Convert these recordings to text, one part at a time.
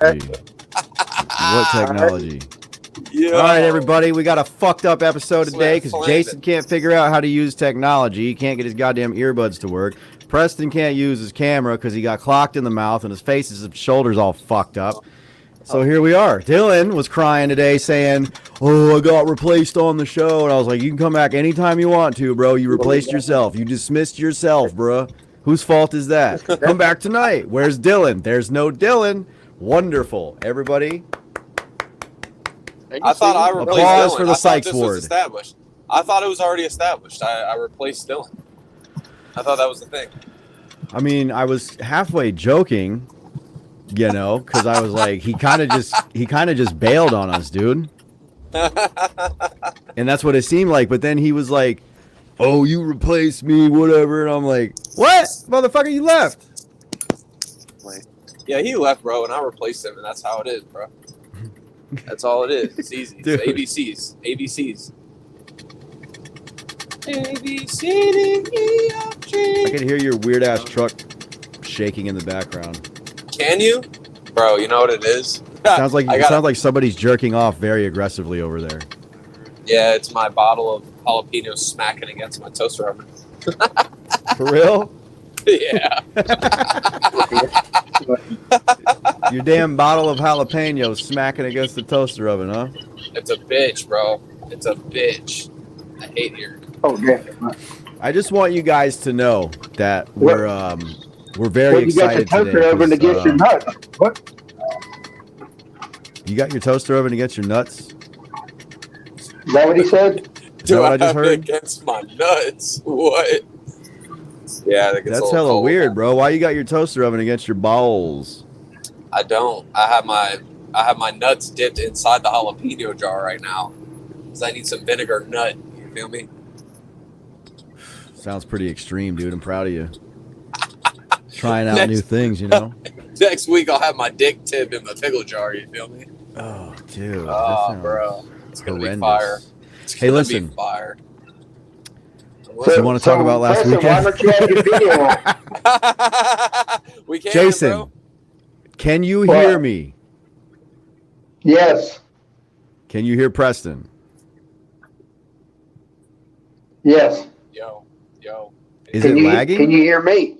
What technology? Yeah. All right, everybody, we got a fucked up episode today because Jason can't figure out how to use technology. He can't get his goddamn earbuds to work. Preston can't use his camera because he got clocked in the mouth and his face, his shoulders all fucked up. So here we are. Dylan was crying today saying, "Oh, I got replaced on the show." And I was like, "You can come back anytime you want to, bro. You replaced yourself. You dismissed yourself, bro. Whose fault is that? Come back tonight." Where's Dylan? There's no Dylan. Wonderful. Everybody. I thought I replaced Applause Dylan. for the I thought Sykes this Ward. was established. I thought it was already established. I replaced Dylan. I thought that was the thing. I mean, I was halfway joking, you know, because I was like, he kind of just bailed on us, dude. And that's what it seemed like. But then he was like, "Oh, you replaced me, whatever." And I'm like, "What, motherfucker? You left." Yeah, he left, bro, and I replaced him, and that's how it is, bro. That's all it is. It's easy. Dude. It's ABCs. ABCs. A, B, C, D, E, F, G. I can hear your weird ass truck shaking in the background. Can you? Bro, you know what it is? Sounds like somebody's jerking off very aggressively over there. Yeah, it's my bottle of jalapeno smacking against my toaster oven. For real? Yeah. Your damn bottle of jalapeno smacking against the toaster oven, huh? It's a bitch, bro. It's a bitch. I hate here. Oh, yeah. I just want you guys to know that we're very excited today. You got your toaster oven against your nuts. What? You got your toaster oven against your nuts? Is that what he said? Is that what I just have it heard? against my nuts? What? Yeah, that gets a That's little hella cold. weird, bro. Why you got your toaster oven against your balls? I don't. I have my nuts dipped inside the jalapeno jar right now because I need some vinegar nut. You feel me? Sounds pretty extreme, dude. I'm proud of you. Trying out new things, you know? Next week I'll have my dick tip in the pickle jar. You feel me? Oh, dude. Oh, bro, it's gonna be fire. It's Hey, gonna listen. be fire. So you want to talk about last Preston, weekend? Why don't you have your video on? We can, Jason, bro. can you What? hear me? Yes. Can you hear Preston? Yes. Yo. Is it lagging? Can you hear me?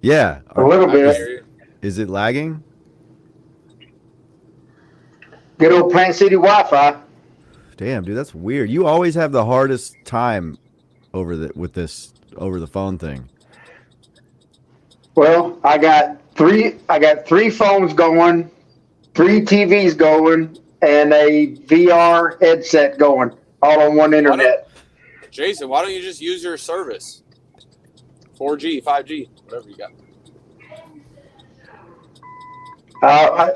Yeah. A little I can bit. hear you. Is it lagging? Good old Plant City Wi-Fi. Damn, dude, that's weird. You always have the hardest time over the phone thing. Well, I got three phones going, 3 TVs going, and a VR headset going, all on one internet. Jason, why don't you just use your service? 4G, 5G, whatever you got.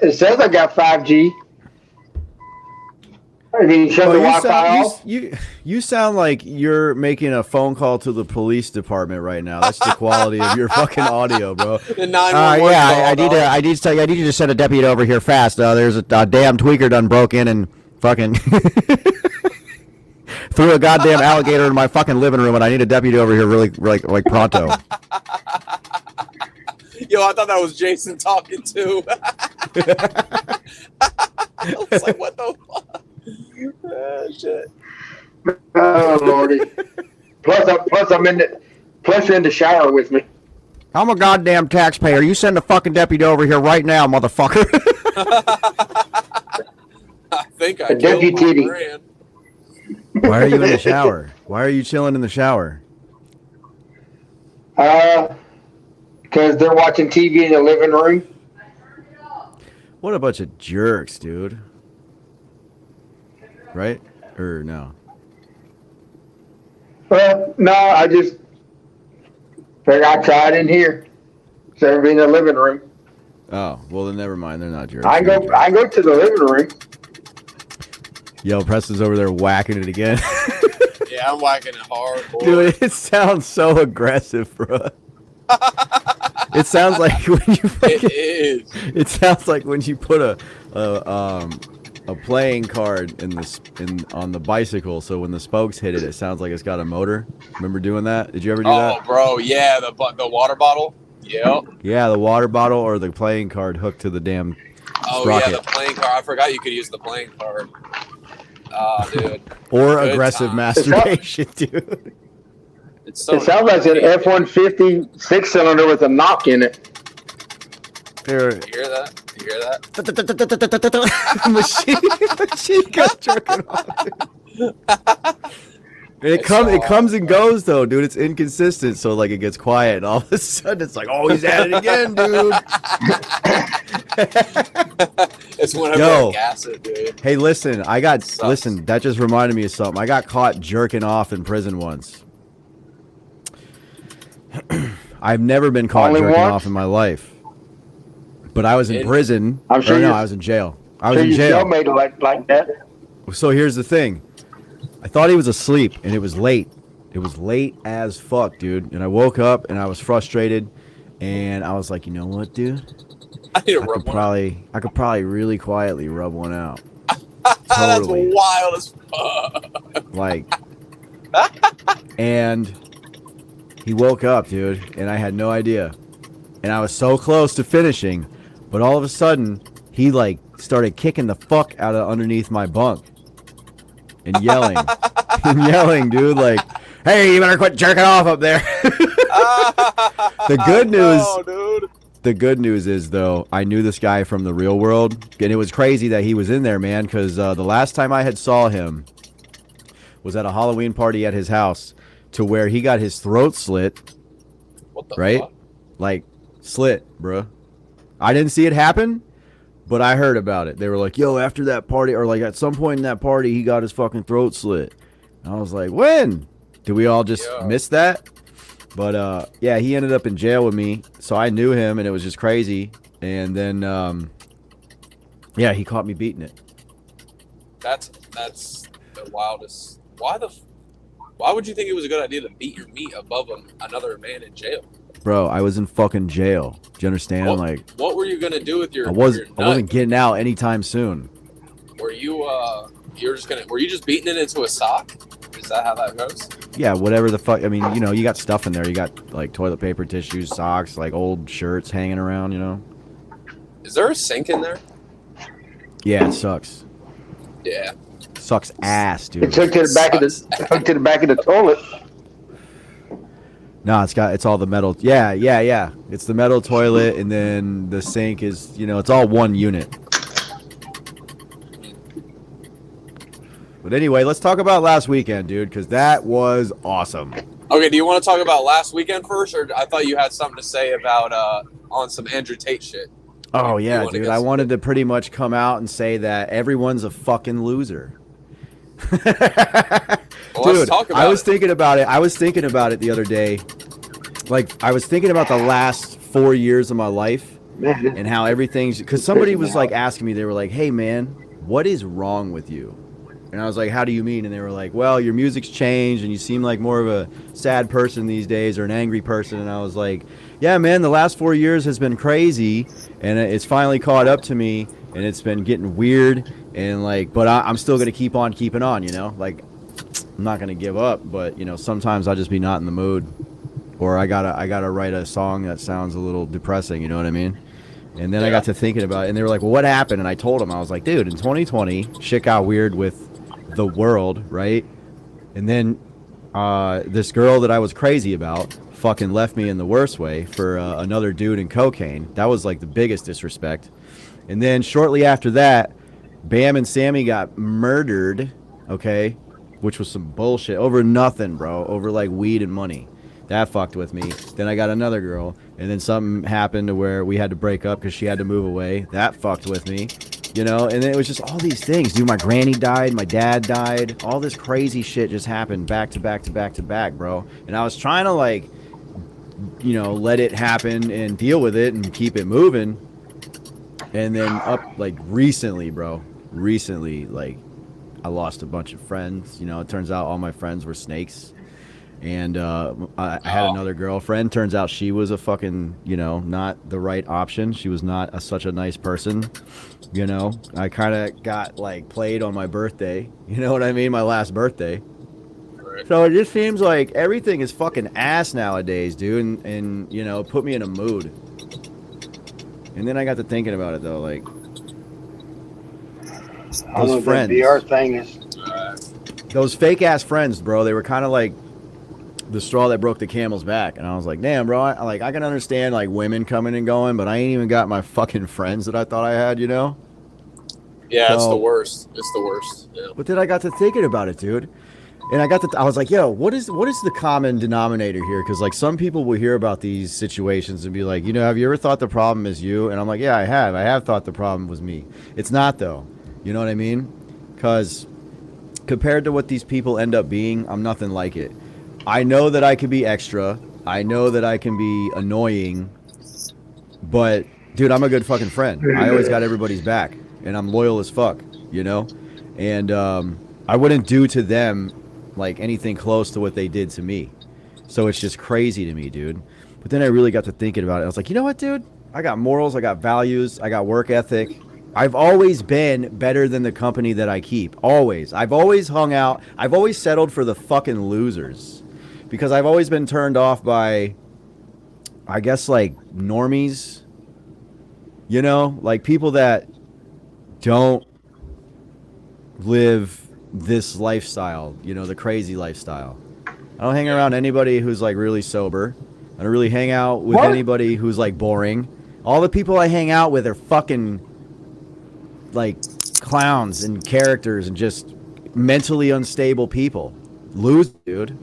It says I got 5G. I didn't shut the Wi-Fi off. You sound like you're making a phone call to the police department right now. That's the quality of your fucking audio, bro. The 911 Yeah, call, I dog. need to tell you, I need you to send a deputy over here fast. There's a damn tweaker done broke in and fucking threw a goddamn alligator in my fucking living room, and I need a deputy over here really like pronto. Yo, I thought that was Jason talking too. I was like, what the fuck? Shit. Oh Lordy! Plus you're in the shower with me. I'm a goddamn taxpayer. You send a fucking deputy over here right now, motherfucker. I think I A killed my deputy. brand. Why are you in the shower? Why are you chilling in the shower? Because they're watching TV in the living room. What a bunch of jerks, dude. Right? Or no? Well, no, I just figured I'd try it in here. So everybody in the living room. Oh, well then never mind. They're not jerks. I go to the living room. Yo, Preston's over there whacking it again. Yeah, I'm whacking it hard, boy. Dude, it sounds so aggressive, bro. It sounds like when you fucking, It is. it sounds like when you put a playing card on the bicycle, so when the spokes hit it, it sounds like it's got a motor. Remember doing that? Did you ever do Oh, that? bro, yeah, the water bottle. Yep. Yeah, the water bottle or the playing card hooked to the damn Oh sprocket. yeah, the playing card. I forgot you could use the playing card. Dude. Or Good aggressive times. masturbation, dude. It's so It sounds like an F-150 6-cylinder with a knock in it. There. You hear that? You hear that? machine gun jerking off. And it comes and goes though, dude. It's inconsistent, so like it gets quiet, and all of a sudden it's like, oh, he's at it again, dude. It's whenever Yo. I gas it, dude. Hey, listen, Sucks. listen. That just reminded me of something. I got caught jerking off in prison once. I've never been caught Only jerking once? off in my life, but I was in In- prison. I'm sure Or no, you- I was in jail. I was Sure, in you jail. still made it like that. So here's the thing. I thought he was asleep, and it was late. It was late as fuck, dude. And I woke up, and I was frustrated, and I was like, you know what, dude? I need to I rub could one. probably really quietly rub one out. That's Totally. wild as fuck. Like, and he woke up, dude, and I had no idea. And I was so close to finishing, but all of a sudden, he like started kicking the fuck out of underneath my bunk and yelling, dude, like, "Hey, you better quit jerking off up there." The good news. No, dude. The good news is, though, I knew this guy from the real world, and it was crazy that he was in there, man, because the last time I had saw him was at a Halloween party at his house, to where he got his throat slit, What the right? fuck? Like, slit, bruh. I didn't see it happen, but I heard about it. They were like, yo, after that party, or like at some point in that party, he got his fucking throat slit. And I was like, when? Did we all just Yeah. miss that? But yeah, he ended up in jail with me, so I knew him, and it was just crazy. And then, yeah, he caught me beating it. That's the wildest. Why would you think it was a good idea to beat your meat above another man in jail? Bro, I was in fucking jail. Do you understand? What, Like, what were you gonna do with your? I your nut? wasn't getting out anytime soon. Were you Were you just beating it into a sock? Is that how that goes? Yeah, whatever the fuck. I mean, you know, you got stuff in there. You got like toilet paper, tissues, socks, like old shirts hanging around. You know. Is there a sink in there? Yeah, it sucks. Yeah. Sucks ass, It dude. took to the back of the toilet. No, it's all the metal. Yeah. It's the metal toilet, and then the sink is, you know, it's all one unit. But anyway, let's talk about last weekend, dude, because that was awesome. Okay. Do you want to talk about last weekend first, or I thought you had something to say about on some Andrew Tate shit? Oh You yeah, wanna dude. go I see wanted to pretty much come out and say that everyone's a fucking loser. Well, let's Dude, talk about I was it. thinking about it. I was thinking about it the other day. Like, I was thinking about the last 4 years of my life and how everything's, because somebody was like asking me, they were like, hey man, what is wrong with you? And I was like, how do you mean? And they were like, well, your music's changed and you seem like more of a sad person these days, or an angry person. And I was like, yeah, man, the last 4 years has been crazy, and it's finally caught up to me, and it's been getting weird, and like, but I'm still going to keep on keeping on, you know? Like, I'm not going to give up, but, you know, sometimes I'll just be not in the mood, or I gotta write a song that sounds a little depressing, you know what I mean? And then I got to thinking about it, and they were like, well, what happened? And I told them, I was like, dude, in 2020, shit got weird with the world, right? And then this girl that I was crazy about fucking left me in the worst way for another dude in cocaine. That was like the biggest disrespect. And then shortly after that, Bam and Sammy got murdered, okay? Which was some bullshit over nothing, bro. Over like weed and money. That fucked with me. Then I got another girl, and then something happened to where we had to break up because she had to move away. That fucked with me, you know. And then it was just all these things, dude. My granny died, my dad died, all this crazy shit just happened back to back to back to back, bro. And I was trying to like, you know, let it happen and deal with it and keep it moving. And then up like recently, bro. Recently, like, I lost a bunch of friends. You know, it turns out all my friends were snakes. And I had another girlfriend. Turns out she was a fucking, you know, not the right option. She was not such a nice person. You know, I kind of got like played on my birthday. You know what I mean? My last birthday. Right. So it just seems like everything is fucking ass nowadays, dude, and you know, put me in a mood. And then I got to thinking about it though, like I don't know those what that friends, VR thing is. those fake ass friends, bro. They were kind of like the straw that broke the camel's back, and I was like, damn, bro. I can understand like women coming and going, but I ain't even got my fucking friends that I thought I had, you know. Yeah, it's So- the worst. It's the worst. Yeah. But then I got to thinking about it, dude. And I was like, yo, what is the common denominator here? Because like some people will hear about these situations and be like, you know, have you ever thought the problem is you? And I'm like, yeah, I have. I have thought the problem was me. It's not though. You know what I mean? Because compared to what these people end up being, I'm nothing like it. I know that I can be extra. I know that I can be annoying. But dude, I'm a good fucking friend. I always got everybody's back, and I'm loyal as fuck. You know, and I wouldn't do to them like anything close to what they did to me. So it's just crazy to me, dude. But then I really got to thinking about it. I was like, you know what, dude? I got morals, I got values, I got work ethic. I've always been better than the company that I keep. Always. I've always hung out. I've always settled for the fucking losers. Because I've always been turned off by, I guess, like normies. You know? Like people that don't live this lifestyle, you know, the crazy lifestyle. I don't hang around anybody who's like really sober. I don't really hang out with anybody who's like boring. All the people I hang out with are fucking like clowns and characters and just mentally unstable people. Lose, dude.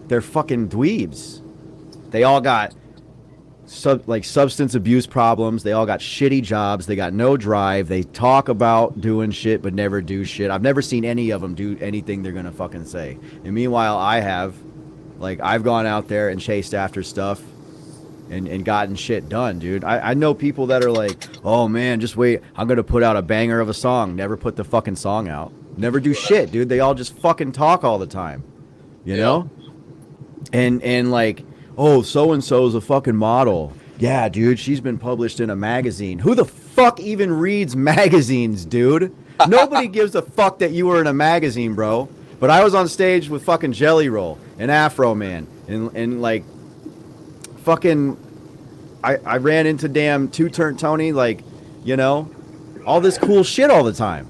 They're fucking dweebs. They all got substance abuse problems. They all got shitty jobs. They got no drive. They talk about doing shit but never do shit. I've never seen any of them do anything they're gonna fucking say. And meanwhile, I have. Like, I've gone out there and chased after stuff and gotten shit done, dude. I know people that are like, oh man, just wait, I'm gonna put out a banger of a song. Never put the fucking song out. Never do shit, dude. They all just fucking talk all the time. You know? And like, oh, so-and-so's a fucking model. Yeah, dude, she's been published in a magazine. Who the fuck even reads magazines, dude? Nobody gives a fuck that you were in a magazine, bro. But I was on stage with fucking Jelly Roll and Afro Man. And like, fucking, I ran into damn Two Turn Tony, like, you know, all this cool shit all the time.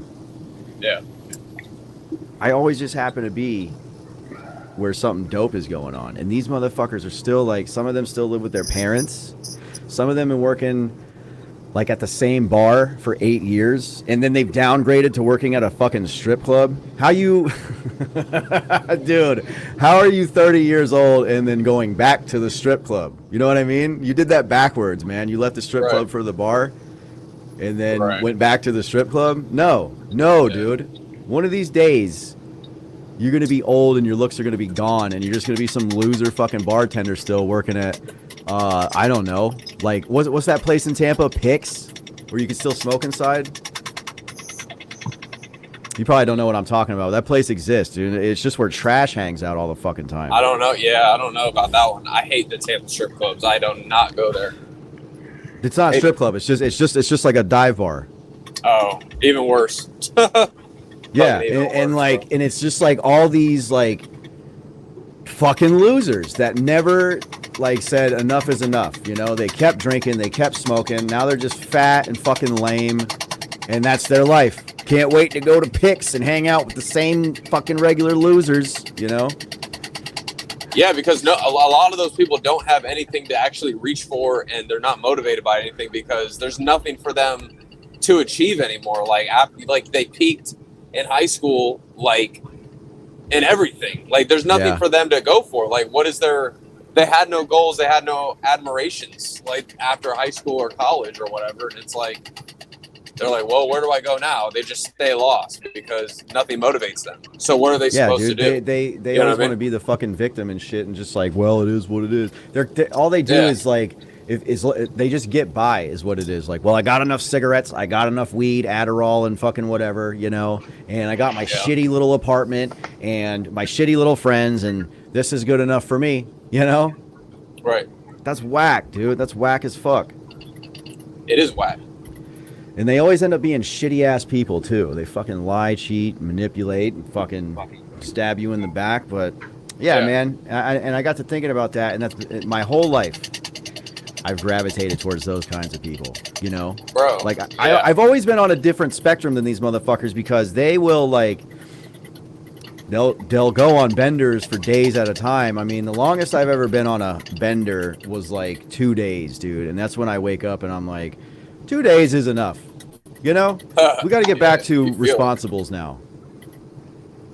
Yeah. I always just happen to be where something dope is going on. And these motherfuckers are still like, some of them still live with their parents. Some of them have been working like at the same bar for 8 years. And then they've downgraded to working at a fucking strip club. How you, dude, how are you 30 years old and then going back to the strip club? You know what I mean? You did that backwards, man. You left the strip club for the bar and then went back to the strip club. No, dude. One of these days, you're going to be old and your looks are going to be gone and you're just going to be some loser fucking bartender still working at, I don't know, like, what's that place in Tampa, Pix, where you can still smoke inside? You probably don't know what I'm talking about. That place exists, dude. It's just where trash hangs out all the fucking time. I don't know. Yeah, I don't know about that one. I hate the Tampa strip clubs. I do not go there. It's not a strip club. It's just like a dive bar. Oh, even worse. Yeah, and like, and it's just like all these like fucking losers that never like said enough is enough. You know, they kept drinking, they kept smoking. Now they're just fat and fucking lame, and that's their life. Can't wait to go to Pix and hang out with the same fucking regular losers. You know? Yeah, because a lot of those people don't have anything to actually reach for, and they're not motivated by anything because there's nothing for them to achieve anymore. Like they peaked in high school, like in everything. Like there's nothing for them to go for. Like what is their? They had no goals. They had no admirations. Like after high school or college or whatever, and it's like they're like, well, where do I go now? They just stay lost because nothing motivates them. So what are they supposed to do? They always want to be the fucking victim and shit, and just like, well, it is what it is. All they do is like. They just get by is what it is. Like, well, I got enough cigarettes, I got enough weed, Adderall, and fucking whatever, you know, and I got my shitty little apartment and my shitty little friends, and this is good enough for me, you know? Right. That's whack, dude. That's whack as fuck. It is whack. And they always end up being shitty ass people too. They fucking lie, cheat, manipulate, and fucking stab you in the back. But yeah, man. And I got to thinking about that, and that's my whole life. I've gravitated towards those kinds of people, you know? Bro. Like, I've always been on a different spectrum than these motherfuckers because they will, like, they'll go on benders for days at a time. I mean, the longest I've ever been on a bender was, like, 2 days, dude. And that's when I wake up and I'm like, 2 days is enough. You know? We got to get back to responsibles now.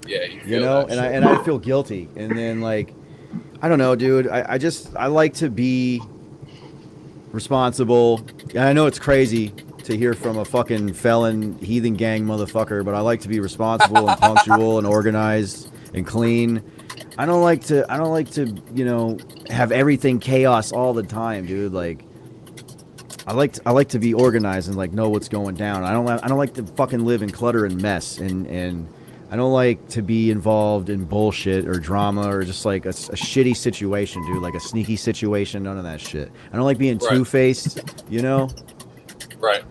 Yeah, you know? And I feel guilty. And then, like, I don't know, dude. I like to be responsible. And I know it's crazy to hear from a fucking felon heathen gang motherfucker, but I like to be responsible and punctual and organized and clean. I don't like to, you know, have everything chaos all the time, dude. Like, I like to be organized and, like, know what's going down. I don't like to fucking live in clutter and mess, and I don't like to be involved in bullshit or drama or just like a shitty situation, dude. Like a sneaky situation, none of that shit. I don't like being two-faced, you know? Right.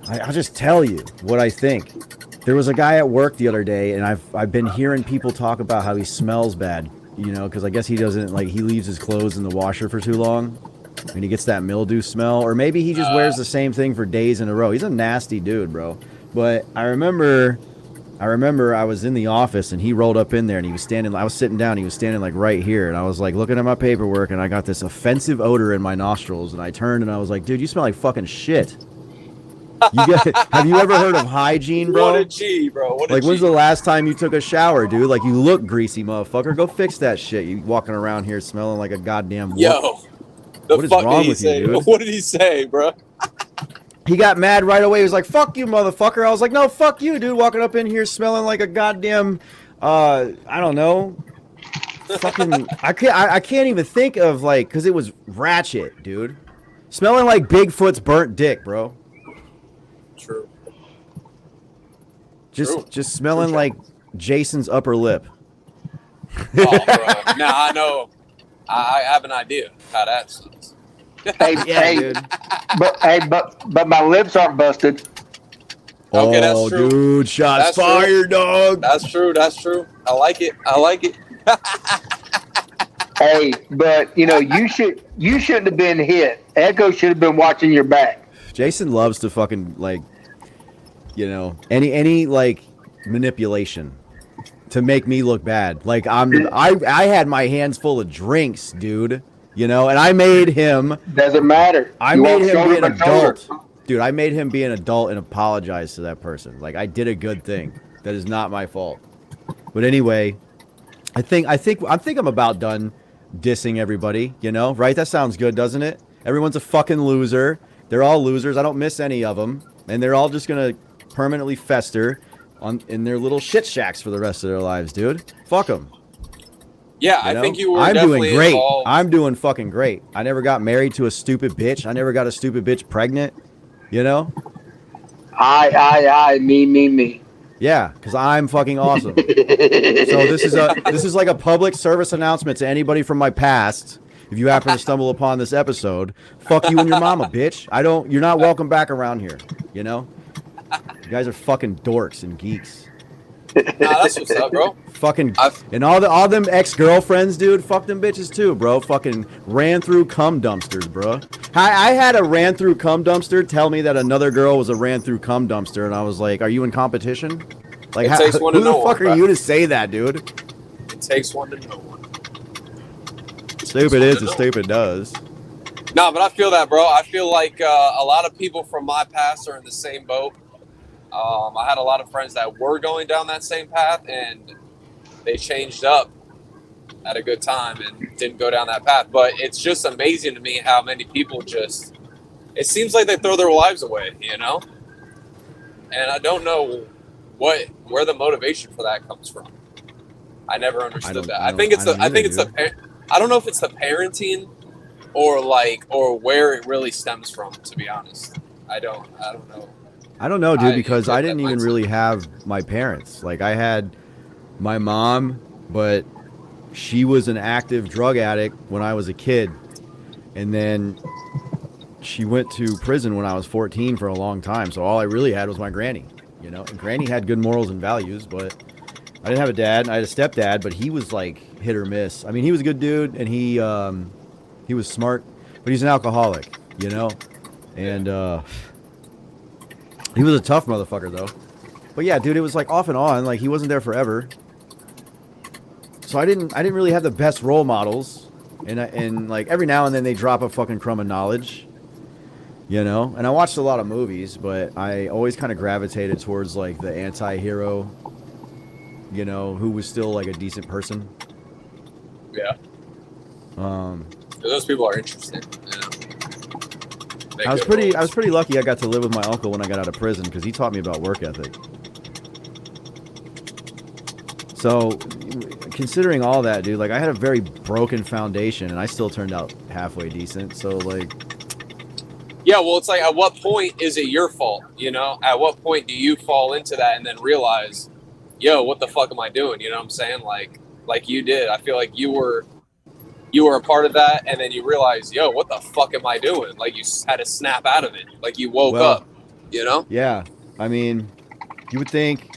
I'll just tell you what I think. There was a guy at work the other day, and I've been hearing people talk about how he smells bad, you know, because I guess he doesn't, like, he leaves his clothes in the washer for too long, and he gets that mildew smell, or maybe he just wears the same thing for days in a row. He's a nasty dude, bro. But I remember I was in the office and he rolled up in there and he was standing, I was sitting down, he was standing like right here, and I was like looking at my paperwork and I got this offensive odor in my nostrils, and I turned and I was like, dude, you smell like fucking shit. Have you ever heard of hygiene, bro? What a G, bro. What a like, G. when's the last time you took a shower, dude? Like, you look greasy, motherfucker. Go fix that shit. You walking around here smelling like a goddamn wolf. Yo, what is wrong with you, dude? What did he say, bro? He got mad right away. He was like, fuck you, motherfucker. I was like, no, fuck you, dude. Walking up in here smelling like a goddamn, I don't know. Fucking, I can't even think of, like, because it was ratchet, dude. Smelling like Bigfoot's burnt dick, bro. True. Just smelling like Jason's upper lip. Oh, bro. Now I know. I have an idea how that sounds. Hey, dude. but my lips aren't busted. Okay, that's true. Dude, shots fired, dog. That's true. I like it. Hey, but you know, you shouldn't have been hit. Echo should have been watching your back. Jason loves to fucking, like, you know, any like manipulation to make me look bad. Like, I had my hands full of drinks, dude. You know, and I made him. Doesn't matter. I made him be an adult, dude. I made him be an adult and apologize to that person. Like, I did a good thing. That is not my fault. But anyway, I think I'm about done dissing everybody. You know, right? That sounds good, doesn't it? Everyone's a fucking loser. They're all losers. I don't miss any of them, and they're all just gonna permanently fester in their little shit shacks for the rest of their lives, dude. Fuck them. Yeah, I think you were I'm definitely doing great. involved. I'm doing fucking great. I never got married to a stupid bitch. I never got a stupid bitch pregnant. You know? Me. Yeah, because I'm fucking awesome. So this is like a public service announcement to anybody from my past. If you happen to stumble upon this episode, fuck you and your mama, bitch. You're not welcome back around here. You know? You guys are fucking dorks and geeks. Nah, that's what's up, bro. Fucking and all them ex-girlfriends, dude. Fuck them bitches too, bro. Fucking ran through cum dumpsters, bro. I had a ran through cum dumpster tell me that another girl was a ran through cum dumpster, and I was like, "Are you in competition?" Like, It takes one to who the know fuck one, are bro. you to say that, dude? It takes one to know one. Stupid is as stupid does. No, but I feel that, bro. I feel like a lot of people from my past are in the same boat. I had a lot of friends that were going down that same path, and they changed up at a good time and didn't go down that path. But it's just amazing to me how many people just, it seems like they throw their lives away, you know? And I don't know where the motivation for that comes from. I never understood that. I think it's I don't know if it's the parenting or where it really stems from, to be honest. I don't know. I don't know, dude, because I didn't even really have my parents. Like, I had my mom, but she was an active drug addict when I was a kid. And then she went to prison when I was 14 for a long time. So all I really had was my granny, you know? And granny had good morals and values, but I didn't have a dad. I had a stepdad, but he was like hit or miss. I mean, he was a good dude, and he was smart, but he's an alcoholic, you know. And he was a tough motherfucker, though. But yeah, dude, it was like off and on. Like he wasn't there forever. So I didn't really have the best role models, and like every now and then they drop a fucking crumb of knowledge, you know. And I watched a lot of movies, but I always kind of gravitated towards like the anti-hero, you know, who was still like a decent person. Yeah. Those people are interesting. You know? I was pretty lucky. I got to live with my uncle when I got out of prison because he taught me about work ethic. So, considering all that, dude, like I had a very broken foundation, and I still turned out halfway decent. So, like, yeah, well, it's like, at what point is it your fault? You know, at what point do you fall into that and then realize, yo, what the fuck am I doing? You know what I'm saying? Like you did. I feel like you were a part of that, and then you realize, yo, what the fuck am I doing? Like you had to snap out of it. Like you woke up. You know? Yeah. I mean, you would think.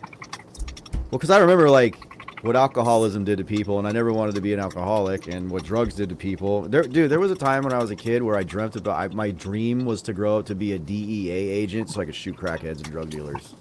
Well, because I remember like what alcoholism did to people, and I never wanted to be an alcoholic, and what drugs did to people. There was a time when I was a kid where I dreamt about. My dream was to grow up to be a DEA agent, so I could shoot crackheads and drug dealers.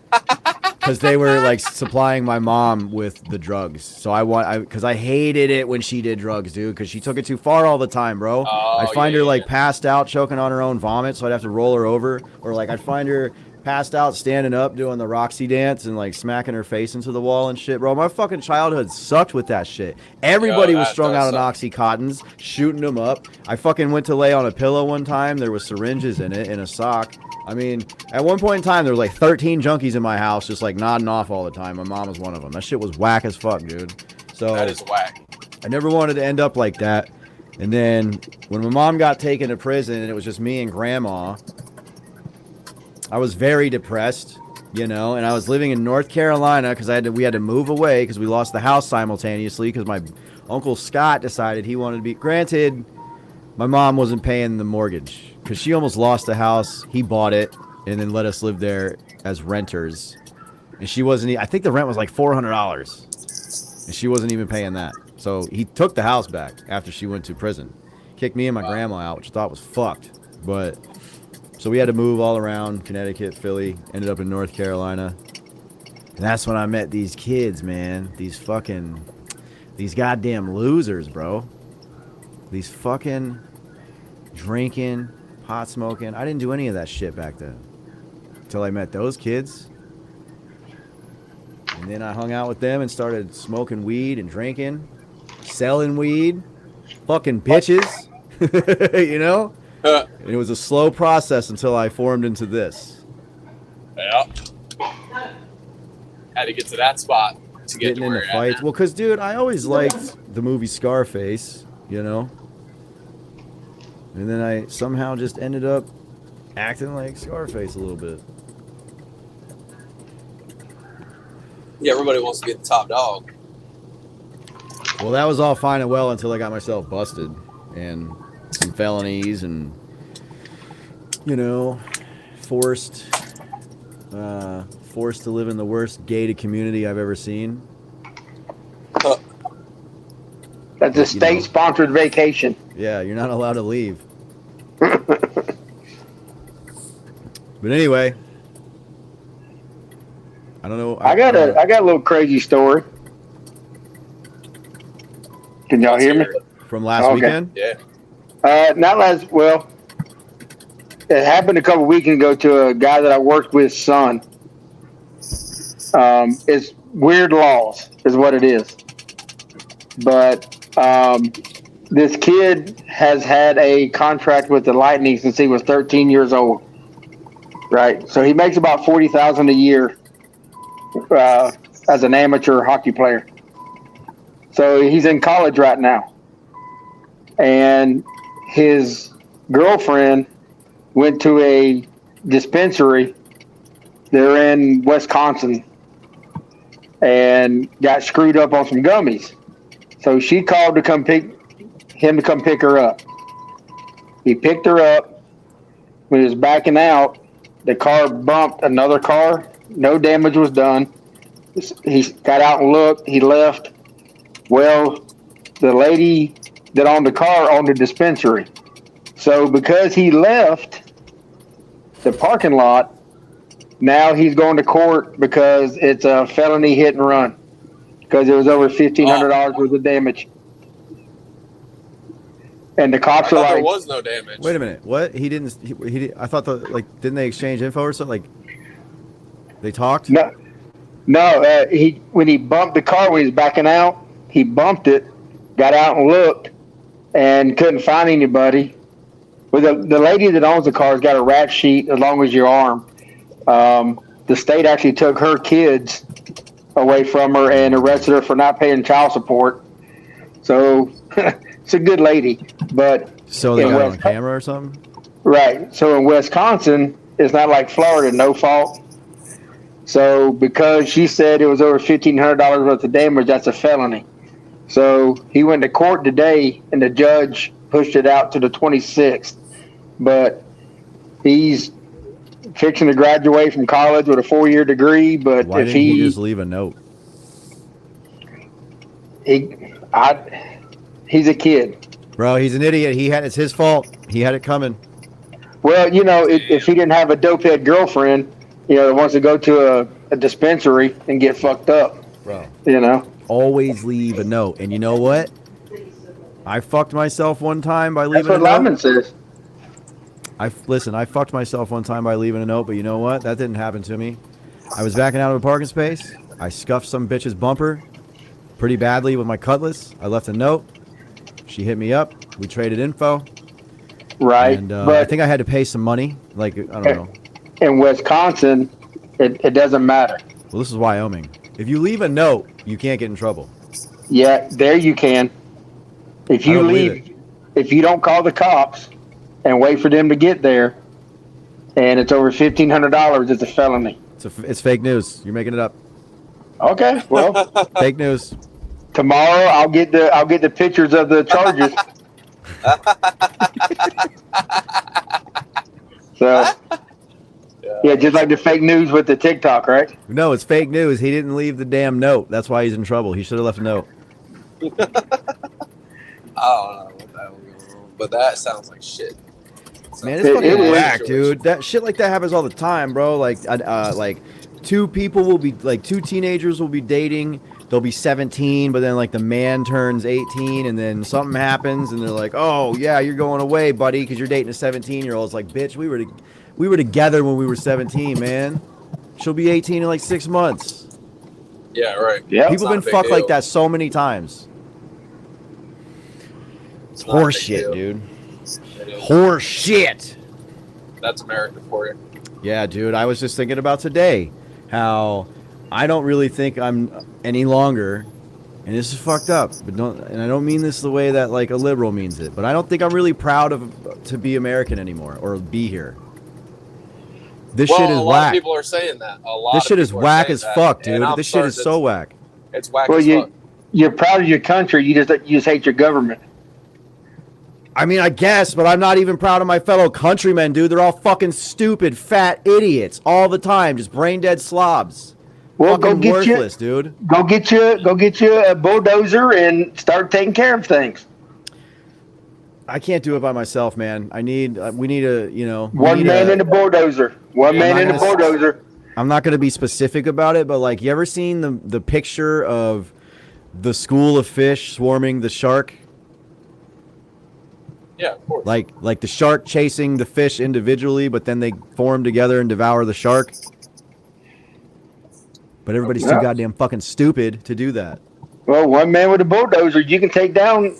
Because they were like supplying my mom with the drugs, so because I hated it when she did drugs, dude. Because she took it too far all the time, bro. I'd find her like passed out, choking on her own vomit, so I'd have to roll her over, or like I'd find her passed out, standing up, doing the Roxy dance, and like smacking her face into the wall and shit, bro. My fucking childhood sucked with that shit. Everybody was strung out on Oxycontins, shooting them up. I fucking went to lay on a pillow one time. There was syringes in it, in a sock. I mean, at one point in time, there was like 13 junkies in my house, just like nodding off all the time. My mom was one of them. That shit was whack as fuck, dude. So that is whack. I never wanted to end up like that. And then when my mom got taken to prison, and it was just me and grandma, I was very depressed, you know. And I was living in North Carolina because we had to move away because we lost the house simultaneously because my Uncle Scott decided he wanted to be. Granted, my mom wasn't paying the mortgage because she almost lost the house. He bought it and then let us live there as renters. And she wasn't, I think the rent was like $400. And she wasn't even paying that. So he took the house back after she went to prison. Kicked me and my grandma out, which I thought was fucked. But, so we had to move all around Connecticut, Philly, ended up in North Carolina. And that's when I met these kids, man. These goddamn losers, bro. These fucking drinking, pot smoking. I didn't do any of that shit back then. Until I met those kids. And then I hung out with them and started smoking weed and drinking. Selling weed. Fucking bitches. You know? And it was a slow process until I formed into this. Yeah. Had to get to that spot to get Getting to where into you're fights. at. Well, because, dude, I always liked the movie Scarface, you know? And then I somehow just ended up acting like Scarface a little bit. Yeah, everybody wants to be the top dog. Well, that was all fine and well until I got myself busted and some felonies and, you know, forced to live in the worst gated community I've ever seen. That's a state-sponsored vacation. Yeah, you're not allowed to leave. But anyway, I don't know. I got a little crazy story. Can y'all hear me? From last weekend? Yeah. Not last. Well, it happened a couple weekends ago to a guy that I worked with. Son, it's weird laws, is what it is. But this kid has had a contract with the Lightning since he was 13 years old. Right, so he makes about $40,000 a year as an amateur hockey player. So he's in college right now, and his girlfriend went to a dispensary. They're in Wisconsin, and got screwed up on some gummies. So she called to come pick her up. He picked her up. When he was backing out, the car bumped another car. No damage was done. he got out and looked. He left. Well, the lady that owned the car owned a dispensary. So because he left the parking lot, now he's going to court because it's a felony hit and run because it was over $1,500 worth of damage. And the I cops are thought there like, was no damage. Wait a minute. What? He didn't. I thought didn't they exchange info or something? Like they talked? no, when he bumped the car when he was backing out, he bumped it, got out and looked, and couldn't find anybody. Well, the lady that owns the car has got a rap sheet as long as your arm. The state actually took her kids away from her and arrested her for not paying child support. So it's a good lady, but So they in got it on West- camera or something? right. So in Wisconsin, it's not like Florida, no fault. So because she said it was over $1,500 worth of damage, that's a felony. So he went to court today, and the judge pushed it out to the 26th. But he's fixing to graduate from college with a 4-year degree. But Why if didn't he just leave a note? he's a kid. Bro, he's an idiot. It's his fault. He had it coming. Well, if he didn't have a dopehead girlfriend, that wants to go to a dispensary and get fucked up, Bro. Always leave a note. And you know what? I fucked myself one time by That's leaving what a note. Lyman says. I fucked myself one time by leaving a note, but you know what? That didn't happen to me. I was backing out of a parking space. I scuffed some bitch's bumper pretty badly with my cutlass. I left a note. She hit me up. We traded info. Right. And but I think I had to pay some money. Like, I don't know. in Wisconsin, it doesn't matter. Well, this is Wyoming. If you leave a note, you can't get in trouble. Yeah, there you can. If I you don't believe leave, if you don't call the cops and wait for them to get there, and it's over $1,500, it's a felony. It's fake news. You're making it up. Okay, well, Fake news. tomorrow I'll get the pictures of the charges. So, yeah, just like the fake news with the TikTok, right? No, it's fake news. He didn't leave the damn note. That's why he's in trouble. He should have left a note. I don't know what the hell was going on, but that sounds like shit. Man, it's It fucking is. whack, dude. That shit like that happens all the time, bro. Like two teenagers will be dating. They'll be 17, but then like the man turns 18, and then something happens, and they're like, "Oh yeah, you're going away, buddy, because you're dating a 17-year-old." It's like, bitch, we were together when we were 17, man. She'll be 18 in like 6 months. Yeah, right. Yeah. People been fucked like that so many times. It's not a big horse shit, deal. dude. It is. Horse shit. That's America for you. Yeah, dude. I was just thinking about today how I don't really think I'm any longer, and this is fucked up. And I don't mean this the way that like a liberal means it, but I don't think I'm really proud to be American anymore or be here. This shit is a lot whack. of people are saying that. This shit is whack as fuck, dude. This shit is so whack. It's whack Well, as fuck. you're proud of your country. You just hate your government. I mean, I guess, but I'm not even proud of my fellow countrymen, dude. They're all fucking stupid, fat idiots all the time, just brain dead slobs. Well, Fucking worthless, dude. Go get you a bulldozer and start taking care of things. I can't do it by myself, man. We need a, One man in a bulldozer. One man in a bulldozer. I'm not going to be specific about it, but like, you ever seen the picture of the school of fish swarming the shark? Yeah, of course. Like the shark chasing the fish individually, but then they form together and devour the shark. But everybody's too Yeah. goddamn fucking stupid to do that. Well, one man with a bulldozer, you can take down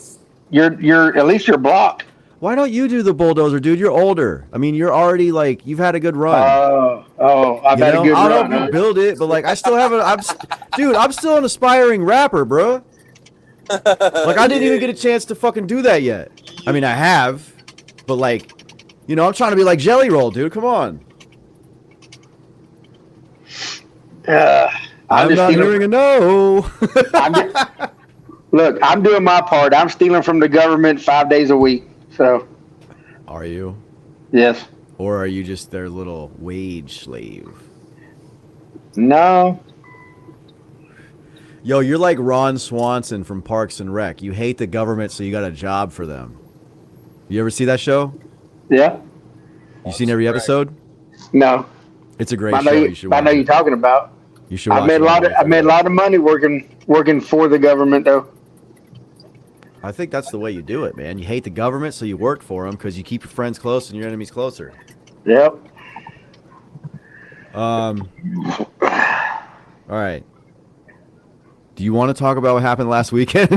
your at least your block. Why don't you do the bulldozer, dude? You're older. I mean, you're already like, you've had a good run. I've had a good I'll run. help you build it, but like, I still have dude, I'm still an aspiring rapper, bro. Like, I didn't even get a chance to fucking do that yet. I mean, I have, but like, I'm trying to be like Jelly Roll, dude. Come on. I'm just not stealing- hearing a no. Look, I'm doing my part. I'm stealing from the government 5 days a week. So, Are you? yes. Or are you just their little wage slave? No. Yo, you're like Ron Swanson from Parks and Rec. You hate the government, so you got a job for them. You ever see that show? Yeah. You seen every episode? No. It's a great I know show. You should I watch know it. you're talking about. You should watch I made it. I made a lot of money working for the government though. I think that's the way you do it, man. You hate the government, so you work for them because you keep your friends close and your enemies closer. Yep. All right. Do you want to talk about what happened last weekend?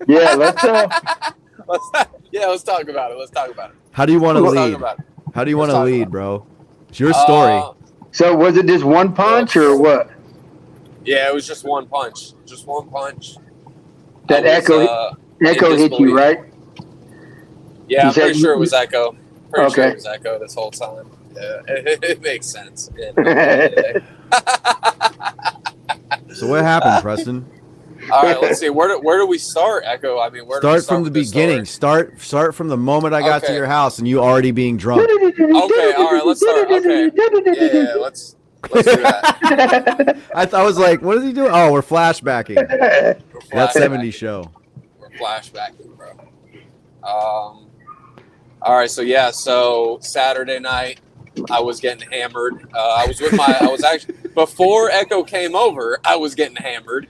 Yeah, let's Let's talk about it. Let's talk about it. How do you want to Let's talk lead? about it. How do you want to talk lead, about bro? It's your story. So was it just one punch or what? Yeah, it was just one punch. Just one punch. That I was, Echo in hit you, disbelief. right? Yeah, You I'm said pretty sure it was Echo. Pretty sure Okay. it was Echo this whole time. Yeah, it makes sense. Yeah. So what happened, Preston? All right, let's see. Where do we start, Echo? I mean, where do we Start start from the with this beginning. story? Start from the moment I got to Okay. your house and you already being drunk. Okay, all right, let's start. Okay. Yeah, let's do that. I was like, what is he doing? Oh, we're flashbacking. We're That flashbacking. 70s show. We're flashbacking, bro. All right, so Saturday night, I was getting hammered. I was actually before Echo came over. I was getting hammered.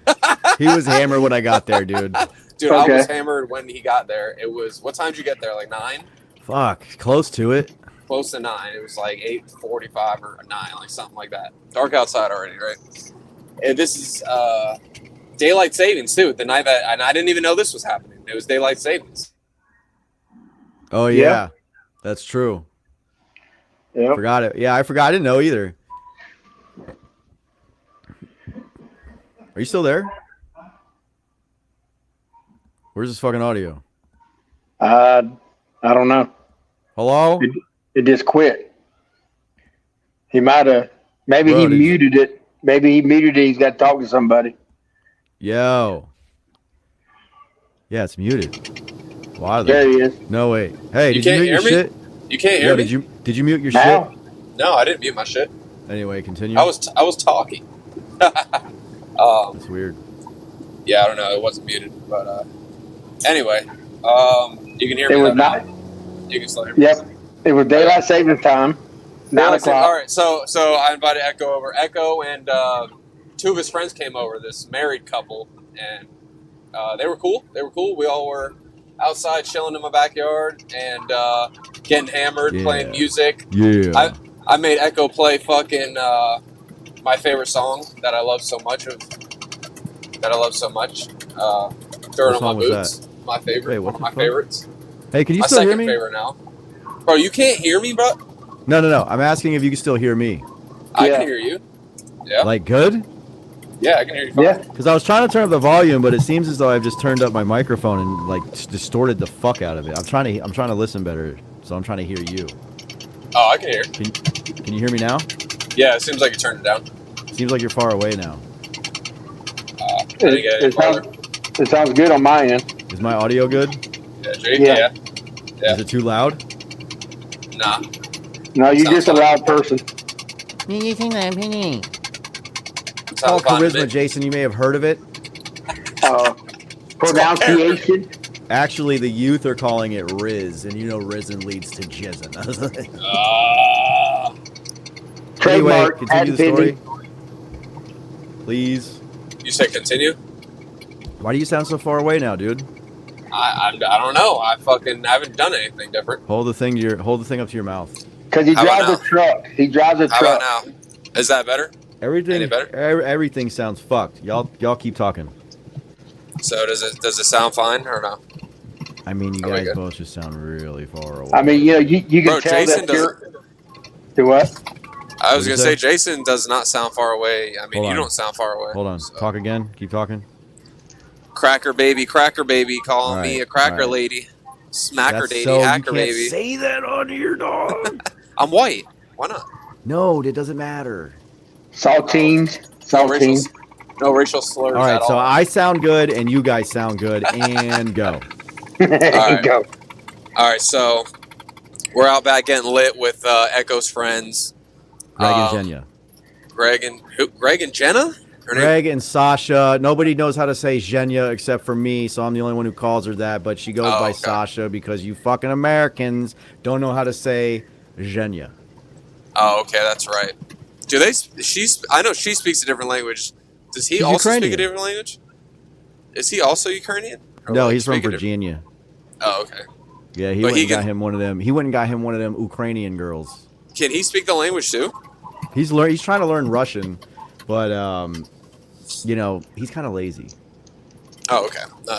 He was hammered when I got there, dude. Dude, I Okay. was hammered when he got there. It was what time did you get there? Like 9? Fuck, close to it. Close to 9. It was like 8:45 or 9, like something like that. Dark outside already, right? And this is daylight savings too. The night that, and I didn't even know this was happening. It was daylight savings. Oh yeah, Yeah. that's true. Yep. Forgot it. Yeah, I forgot. I didn't know either. Are you still there? Where's this fucking audio? I don't know. Hello? It just quit. He might have. Maybe Bro, he did you- muted it. Maybe he muted it. He's got to talk to somebody. Yo. Yeah, it's muted. Why? There he is. No wait. Hey, You did you can't mute your hear me? shit? You can't Yo, hear me? did you mute your Now, No, I didn't mute my shit. shit? Anyway, continue. I was talking. That's weird. Yeah, I don't know. It wasn't muted, but anyway, you can hear it me. was though not. now. You can still hear me. Yep. It was daylight savings time. 9 o'clock. All right, so I invited Echo over. Echo and 2 of his friends came over. This married couple, and they were cool. They were cool. We all were outside chilling in my backyard and getting hammered, Yeah. playing music. Yeah. I made Echo play fucking my favorite song that I love so much. Dirt What on my song was boots. My favorite. Wait, what one of the my fuck? favorites. Hey, can you My still hear second me? favorite now. Bro, you can't hear me, bro? No. I'm asking if you can still hear me. I Yeah. can hear you. Yeah. Like good? Yeah, I can hear you fine. Yeah. Because I was trying to turn up the volume, but it seems as though I've just turned up my microphone and like distorted the fuck out of it. I'm trying to listen better, so I'm trying to hear you. Oh, I can hear. Can you hear me now? Yeah, it seems like you turned it down. Seems like you're far away now. Did it get any farther? It sounds good on my end. Is my audio good? Yeah, Jake? Yeah. Yeah. Is it too loud? Nah. No, you're Sounds just a fine. loud person. It's called Sounds fine to charisma, me. Jason. You may have heard of it. Pronunciation. Actually, the youth are calling it Riz, and you know Risen leads to jizzing. Anyway, Trademark. continue patent the story. pending. Please. You said continue? Why do you sound so far away now, dude? I don't know. I haven't done anything different. Hold the thing up to your mouth. Because he How about drives a now? truck. He drives a How truck. about now? Is that better? Everything Any better? everything sounds fucked. Y'all keep talking. So does it sound fine or no? I mean, you Are we guys good? both just sound really far away. I mean, you know, you can Bro, tell Jason that you're. doesn't. Do what? I was What'd you gonna say say? Jason does not sound far away. I mean, Hold you on. don't sound far away. Hold on. So. Talk again. Keep talking. Cracker baby, calling me Alright, a cracker alright. lady, smacker That's lady, so hacker you can't baby. say that on your dog. I'm white. Why not? No, it doesn't matter. Saltines. Saltines. Racial slurs. All right, at so all. I sound good and you guys sound good, and go. right. Go. All right, so we're out back getting lit with Echo's friends, Greg Um, and Jenya. Greg and Jenna. Her name? Greg and Sasha. Nobody knows how to say Zhenya except for me, so I'm the only one who calls her that. But she goes by okay. Sasha because you fucking Americans don't know how to say Zhenya. Oh, okay, that's right. Do they? I know she speaks a different language. Does he She's also Ukrainian. speak a different language? Is he also Ukrainian? Or No, like he's from speak a different- Virginia. Oh, okay. Yeah, he But went he and got can- him one of them. He went and got him one of them Ukrainian girls. Can he speak the language too? He's trying to learn Russian, but you know, he's kind of lazy. Oh, okay. No,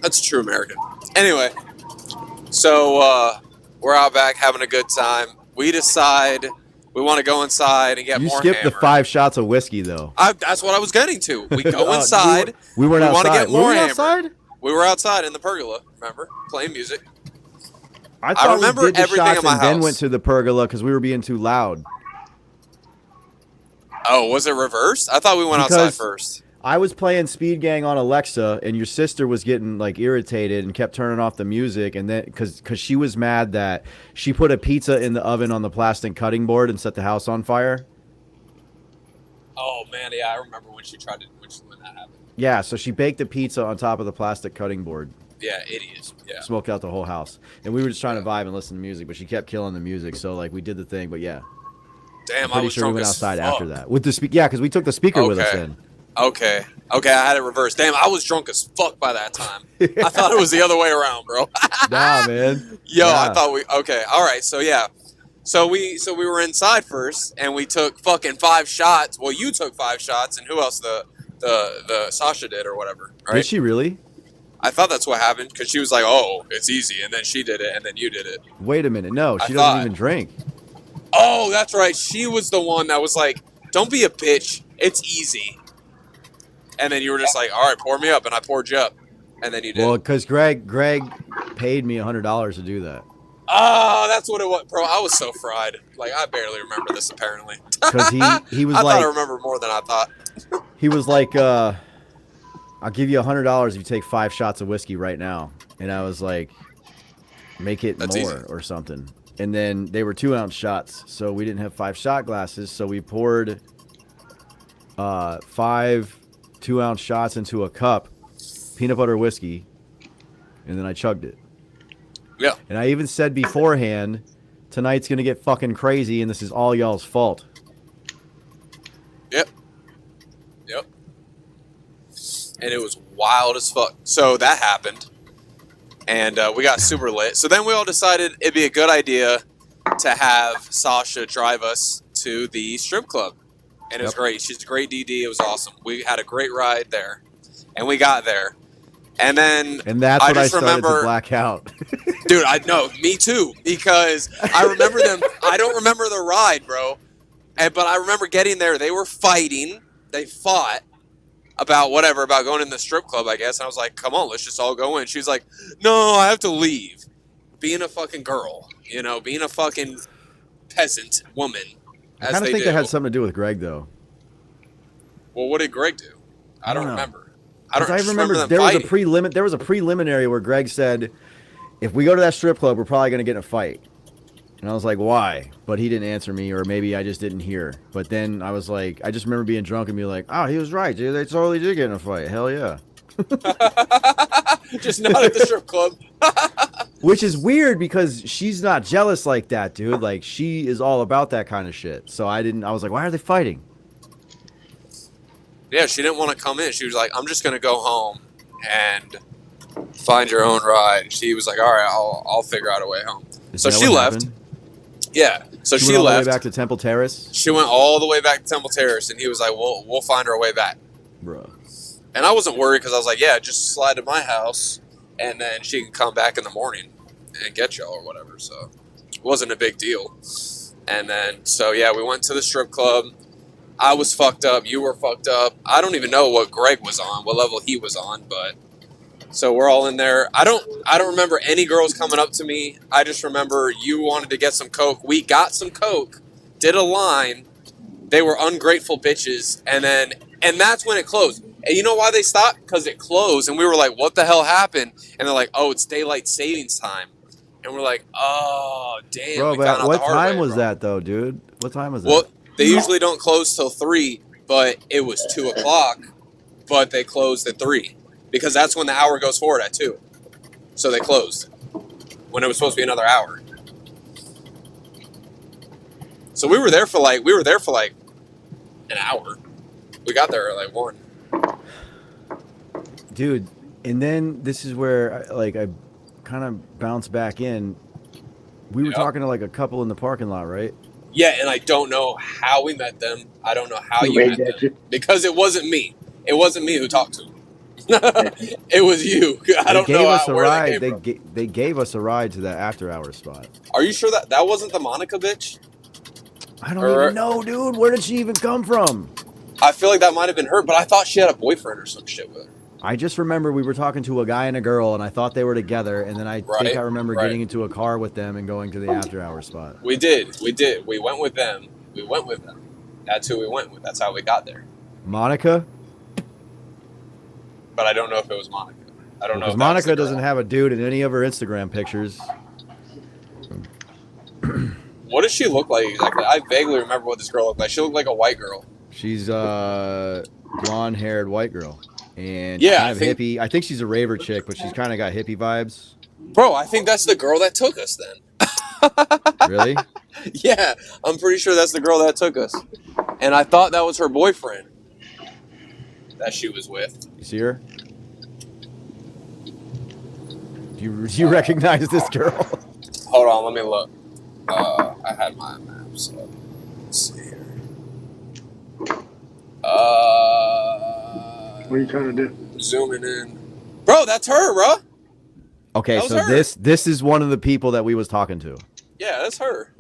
that's true American. Anyway, so we're out back having a good time. We decide we want to go inside and get You more skipped the hammered. 5 shots of whiskey though. That's what I was getting to. We go Oh, inside. We weren't We wanna outside. get more Were we hammered. outside? We were outside in the pergola, remember? Playing music. I thought remember we did the everything shots in my and then house. went to the pergola because we were being too loud. Oh, was it reversed? I thought we went outside Because- first. I was playing Speed Gang on Alexa, and your sister was getting like irritated and kept turning off the music, and then because she was mad that she put a pizza in the oven on the plastic cutting board and set the house on fire. Oh man, yeah, I remember when she tried to when that happened. Yeah, so she baked the pizza on top of the plastic cutting board, Yeah, idiots. Yeah. smoked out the whole house, and we were just trying to vibe and listen to music, but she kept killing the music. So like we did the thing, but yeah, Damn, I'm I pretty was sure we drunk went as outside fuck. after that with the yeah, because we took the speaker with us Okay. then. Okay, I had it reversed. Damn, I was drunk as fuck by that time. I thought it was the other way around, bro. Nah, man. Yo, Yeah. I thought okay, all right, so yeah. So we were inside first, and we took fucking 5 shots. Well, you took 5 shots, and who else? The Sasha did or whatever, right? Did she really? I thought that's what happened because she was like, "Oh, it's easy," and then she did it, and then you did it. Wait a minute. No, I she thought- doesn't even drink. Oh, that's right. She was the one that was like, "Don't be a bitch. It's easy." And then you were just like, "All right, pour me up," and I poured you up, and then you did. Well, because Greg paid me $100 to do that. Oh, that's what it was, bro. I was so fried. Like I barely remember this. Apparently, Because he was I like thought I remember more than I thought. he was like I'll give you $100 if you take 5 shots of whiskey right now. And I was like, make it That's more easy. or something. And then they were 2-ounce shots, so we didn't have 5 shot glasses, so we poured 5 2-ounce shots into a cup, peanut butter whiskey, and then I chugged it. Yeah. And I even said beforehand, tonight's gonna get fucking crazy, and this is all y'all's fault. Yep. And it was wild as fuck. So that happened, and we got super lit. So then we all decided it'd be a good idea to have Sasha drive us to the strip club, and it was Yep. great. She's a great DD. It was awesome. We had a great ride there, and we got there, and then And that's I what I just started remember- to black out. dude, I know, me too, because I remember them. I don't remember the ride, bro, but I remember getting there. They were fighting. They fought about whatever, about going in the strip club, I guess. And I was like, come on, let's just all go in. She's like, no, I have to leave. Being a fucking girl, you know, being a fucking peasant woman, I as kind of they think do. that had something to do with Greg, though. Well, what did Greg do? I don't know. remember. I don't 'Cause I just remember them there was fighting. there was a preliminary where Greg said, if we go to that strip club, we're probably going to get in a fight. And I was like, why? But he didn't answer me, or maybe I just didn't hear. But then I was like, I just remember being drunk and being like, oh, he was right, dude. They totally did get in a fight. Hell yeah. Just not at the strip club. Which is weird because she's not jealous like that, dude. Like, she is all about that kind of shit. So I was like, why are they fighting? Yeah, she didn't want to come in. She was like, I'm just going to go home and find your own ride. She was like, all right, I'll figure out a way home. Is So that she what left. happened? Yeah. So she went all the left. way back to Temple Terrace? She went all the way back to Temple Terrace, and he was like, we'll find our way back. Bruh. And I wasn't worried because I was like, yeah, just slide to my house, and then she can come back in the morning and get y'all or whatever. So it wasn't a big deal. And then, so yeah, we went to the strip club. I was fucked up. You were fucked up. I don't even know what Greg was on, what level he was on, but so we're all in there. I don't remember any girls coming up to me. I just remember you wanted to get some Coke. We got some Coke, did a line. They were ungrateful bitches, and that's when it closed. And you know why they stopped? Because it closed, and we were like, what the hell happened? And they're like, oh, it's daylight savings time. And we're like, oh, damn. Bro, we but found out what the hard time way, was bro. that, though, dude? What time was that? Well, they usually don't close till 3, but it was 2:00, but they closed at 3 because that's when the hour goes forward at 2. So they closed when it was supposed to be another hour. So we were there for like an hour. We got there at like 1. Dude, and then this is where I kind of bounce back in. We were talking to like a couple in the parking lot, right? Yeah, and I don't know how we met them. I don't know how you met them because it wasn't me. It wasn't me who talked to them. It was you. I don't know where they came from. They gave us a ride to that after hours spot. Are you sure that wasn't the Monica bitch? I don't even know, dude. Where did she even come from? I feel like that might have been her, but I thought she had a boyfriend or some shit with her. I just remember we were talking to a guy and a girl, and I thought they were together, and then I think I remember getting into a car with them and going to the after hours spot. We did. We went with them. That's who we went with. That's how we got there. Monica? But I don't know if it was Monica. I don't know if Monica doesn't have a dude in any of her Instagram pictures. What does she look like exactly? I vaguely remember what this girl looked like. She looked like a white girl. She's a blonde-haired white girl. And yeah, kind of hippie. I think she's a raver chick, but she's kind of got hippie vibes. Bro, I think that's the girl that took us then. Really? Yeah, I'm pretty sure that's the girl that took us. And I thought that was her boyfriend that she was with. You see her? Do you recognize this girl? Hold on, let me look. I had my maps up. Let's see here. What are you trying to do? Zooming in. Bro, that's her, bro. Okay, so this is one of the people that we was talking to. Yeah, that's her.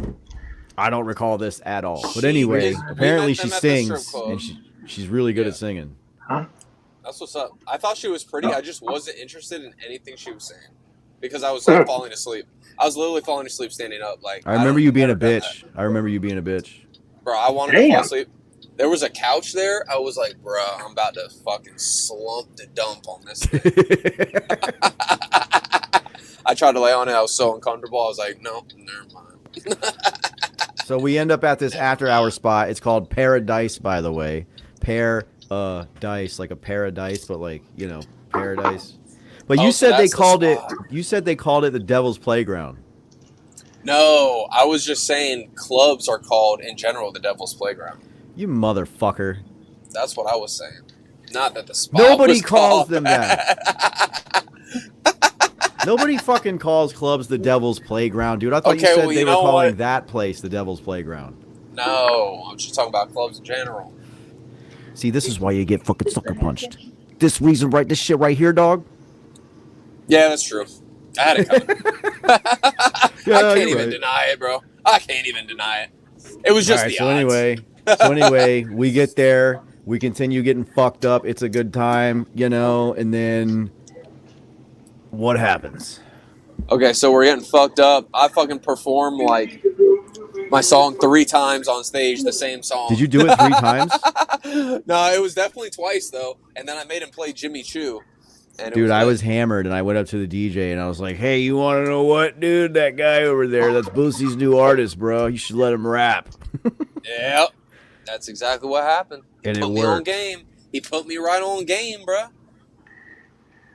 I don't recall this at all. But anyway, apparently she sings, and she's really good at singing. Huh? That's what's up. I thought she was pretty. I just wasn't interested in anything she was saying because I was like falling asleep. I was literally falling asleep standing up. Like I remember you being a bitch. Bro, I wanted to fall asleep. There was a couch there. I was like, bro, I'm about to fucking slump the dump on this thing. I tried to lay on it. I was so uncomfortable. I was like, no, never mind. So we end up at this after-hour spot. It's called Paradise, by the way. Dice, like a paradise, but like, you know, paradise. But you said they called it. You said they called it the Devil's Playground. No, I was just saying clubs are called in general the Devil's Playground. You motherfucker. That's what I was saying. Not that the spot Nobody calls them that. Nobody fucking calls clubs the Devil's Playground, dude. I thought you said they were calling that place the Devil's Playground. No, I'm just talking about clubs in general. See, this is why you get fucking sucker punched. This shit right here, dog. Yeah, that's true. I had it coming. I can't even deny it, bro. I can't even deny it. It was just the odds. So anyway, we get there. We continue getting fucked up. It's a good time, you know, and then what happens? Okay, so we're getting fucked up. I fucking perform like my song 3 times on stage, the same song. Did you do it 3 times? No, it was definitely twice though. And then I made him play Jimmy Choo. Dude, I was hammered and I went up to the DJ and I was like, hey, you want to know what, dude? That guy over there, that's Boosie's new artist, bro. You should let him rap. Yep. That's exactly what happened. And He put me on game. He put me right on game, bro.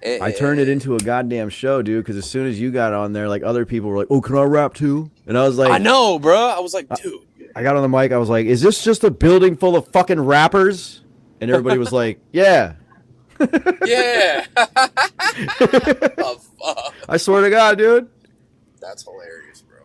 I turned it into a goddamn show, dude, because as soon as you got on there, like, other people were like, oh, can I rap too? And I was like... I know, bro. I was like, dude. I got on the mic. I was like, is this just a building full of fucking rappers? And everybody was like, yeah. Yeah. Oh, fuck. I swear to God, dude. That's hilarious, bro.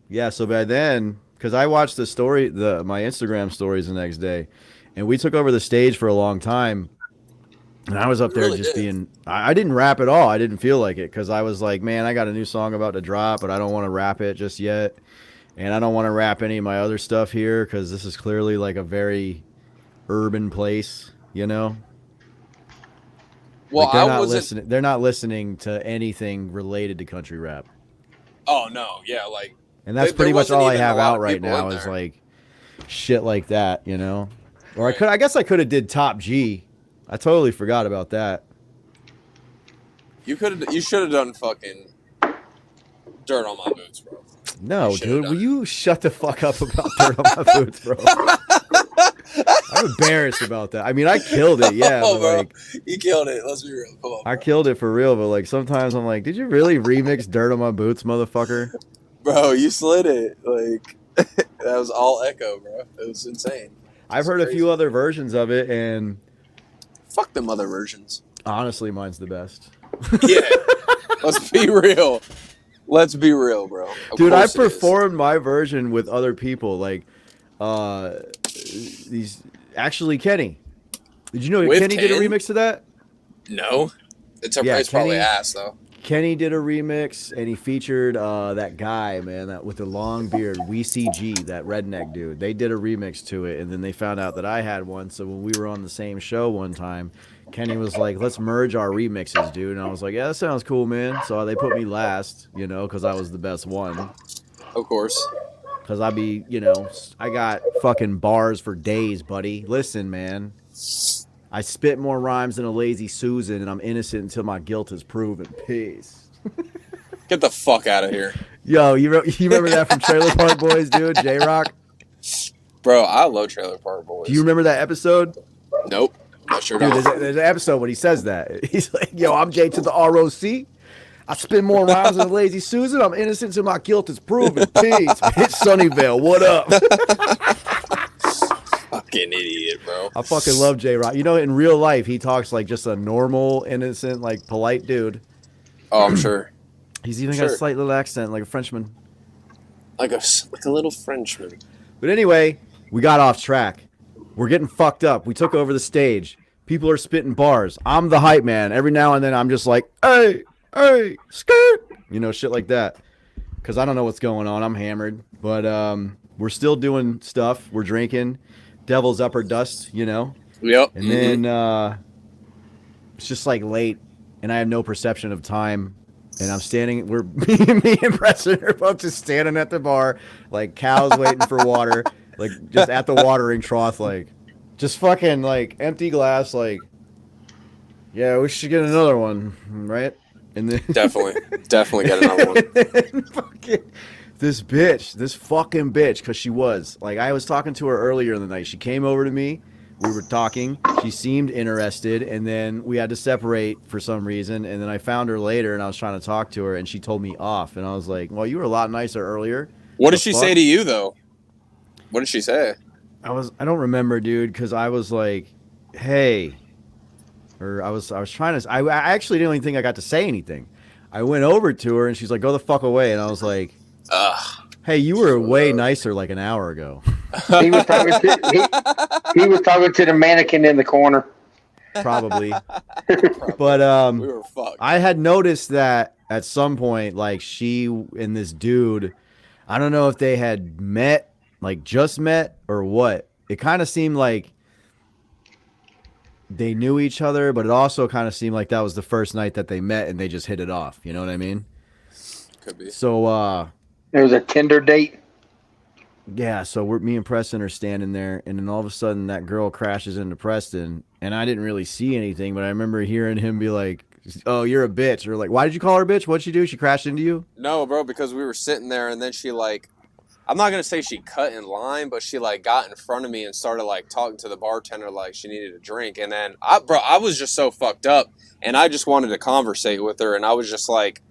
Yeah, so by then, because I watched the story, my Instagram stories the next day, and we took over the stage for a long time, and I was up there just being, I didn't rap at all. I didn't feel like it, because I was like, man, I got a new song about to drop, but I don't want to rap it just yet, and I don't want to rap any of my other stuff here, because this is clearly like a very urban place, you know? Well, like they're not listening to anything related to country rap. Oh, no, yeah, like... And that's pretty much all I have out right now is like shit like that, you know? Or I guess I could have did Top G. I totally forgot about that. You should have done fucking Dirt on My Boots, bro. No, You should've dude, done will it. you shut the fuck up about dirt on my boots, bro? I'm embarrassed about that. I mean, I killed it, yeah, Oh, but bro. like, You killed it. Let's be real. Come on, I bro. killed it for real. But like, sometimes I'm like, did you really remix dirt on my boots, motherfucker? Bro, you slid it. Like, that was all echo, bro. It was insane. I've It's heard a crazy. few other versions of it, and Fuck them other versions. honestly, mine's the best. Yeah. Let's be real. Let's be real, bro. Of Dude, I course it is. performed my version with other people, like these. Actually, Kenny, did you know With Kenny did a Ken? remix of that? No. It's Yeah, probably Kenny- ass, though. Kenny did a remix, and he featured that guy, man, that with the long beard, WCG, that redneck dude. They did a remix to it, and then they found out that I had one. So when we were on the same show one time, Kenny was like, "Let's merge our remixes, dude." And I was like, "Yeah, that sounds cool, man." So they put me last, you know, because I was the best one. Of course. Because I be, you know, I got fucking bars for days, buddy. Listen, man. I spit more rhymes than a lazy Susan, and I'm innocent until my guilt is proven. Peace. Get the fuck out of here. Yo, you remember that from Trailer Park Boys, dude? J-Rock? Bro, I love Trailer Park Boys. Do you remember that episode? Nope. I sure Dude, don't. there's an episode when he says that. He's like, yo, I'm J to the ROC. I spit more rhymes than a lazy Susan. I'm innocent until my guilt is proven. Peace. It's Sunnyvale. What up? Fucking idiot, bro. I fucking love J-Rock. You know, in real life, he talks like just a normal, innocent, like polite dude. Oh, I'm sure. He's even got a Sure. slight little accent, like a Frenchman. Like a little Frenchman. But anyway, we got off track. We're getting fucked up. We took over the stage. People are spitting bars. I'm the hype man. Every now and then I'm just like, hey, skirt. You know, shit like that. Because I don't know what's going on. I'm hammered. But we're still doing stuff. We're drinking. Devil's upper dust, you know. Yep. And then it's just like late. And I have no perception of time. And I'm standing, me and Preston are both just standing at the bar, like cows waiting for water, like just at the watering trough, like just fucking like empty glass, like, yeah, we should get another one, right? And then Definitely get another one. and then fucking, this fucking bitch, because she was, like, I was talking to her earlier in the night. She came over to me. We were talking. She seemed interested, and then we had to separate for some reason. And then I found her later, and I was trying to talk to her, and she told me off. And I was like, "Well, you were a lot nicer earlier." What The did she fuck? say to you, though? What did she say? I don't remember, dude, because I was like, "Hey," or I was trying to. I actually didn't even think I got to say anything. I went over to her, and she's like, "Go the fuck away," and I was like, Ugh. "Hey, you were way nicer like an hour ago." He was talking to the mannequin in the corner. Probably. But We were fucked. I had noticed that at some point, like, she and this dude, I don't know if they had met, like just met or what. It kind of seemed like they knew each other, but it also kind of seemed like that was the first night that they met and they just hit it off. You know what I mean? Could be. So, It was a Tinder date. yeah, so me and Preston are standing there, and then all of a sudden that girl crashes into Preston, and I didn't really see anything, but I remember hearing him be like, "Oh, you're a bitch," or like, "Why did you call her a bitch? What'd she do? She crashed into you?" No, bro, because we were sitting there and then she like, I'm not gonna say she cut in line, but she like got in front of me and started like talking to the bartender like she needed a drink. And then I was just so fucked up, and I just wanted to conversate with her, and I was just like,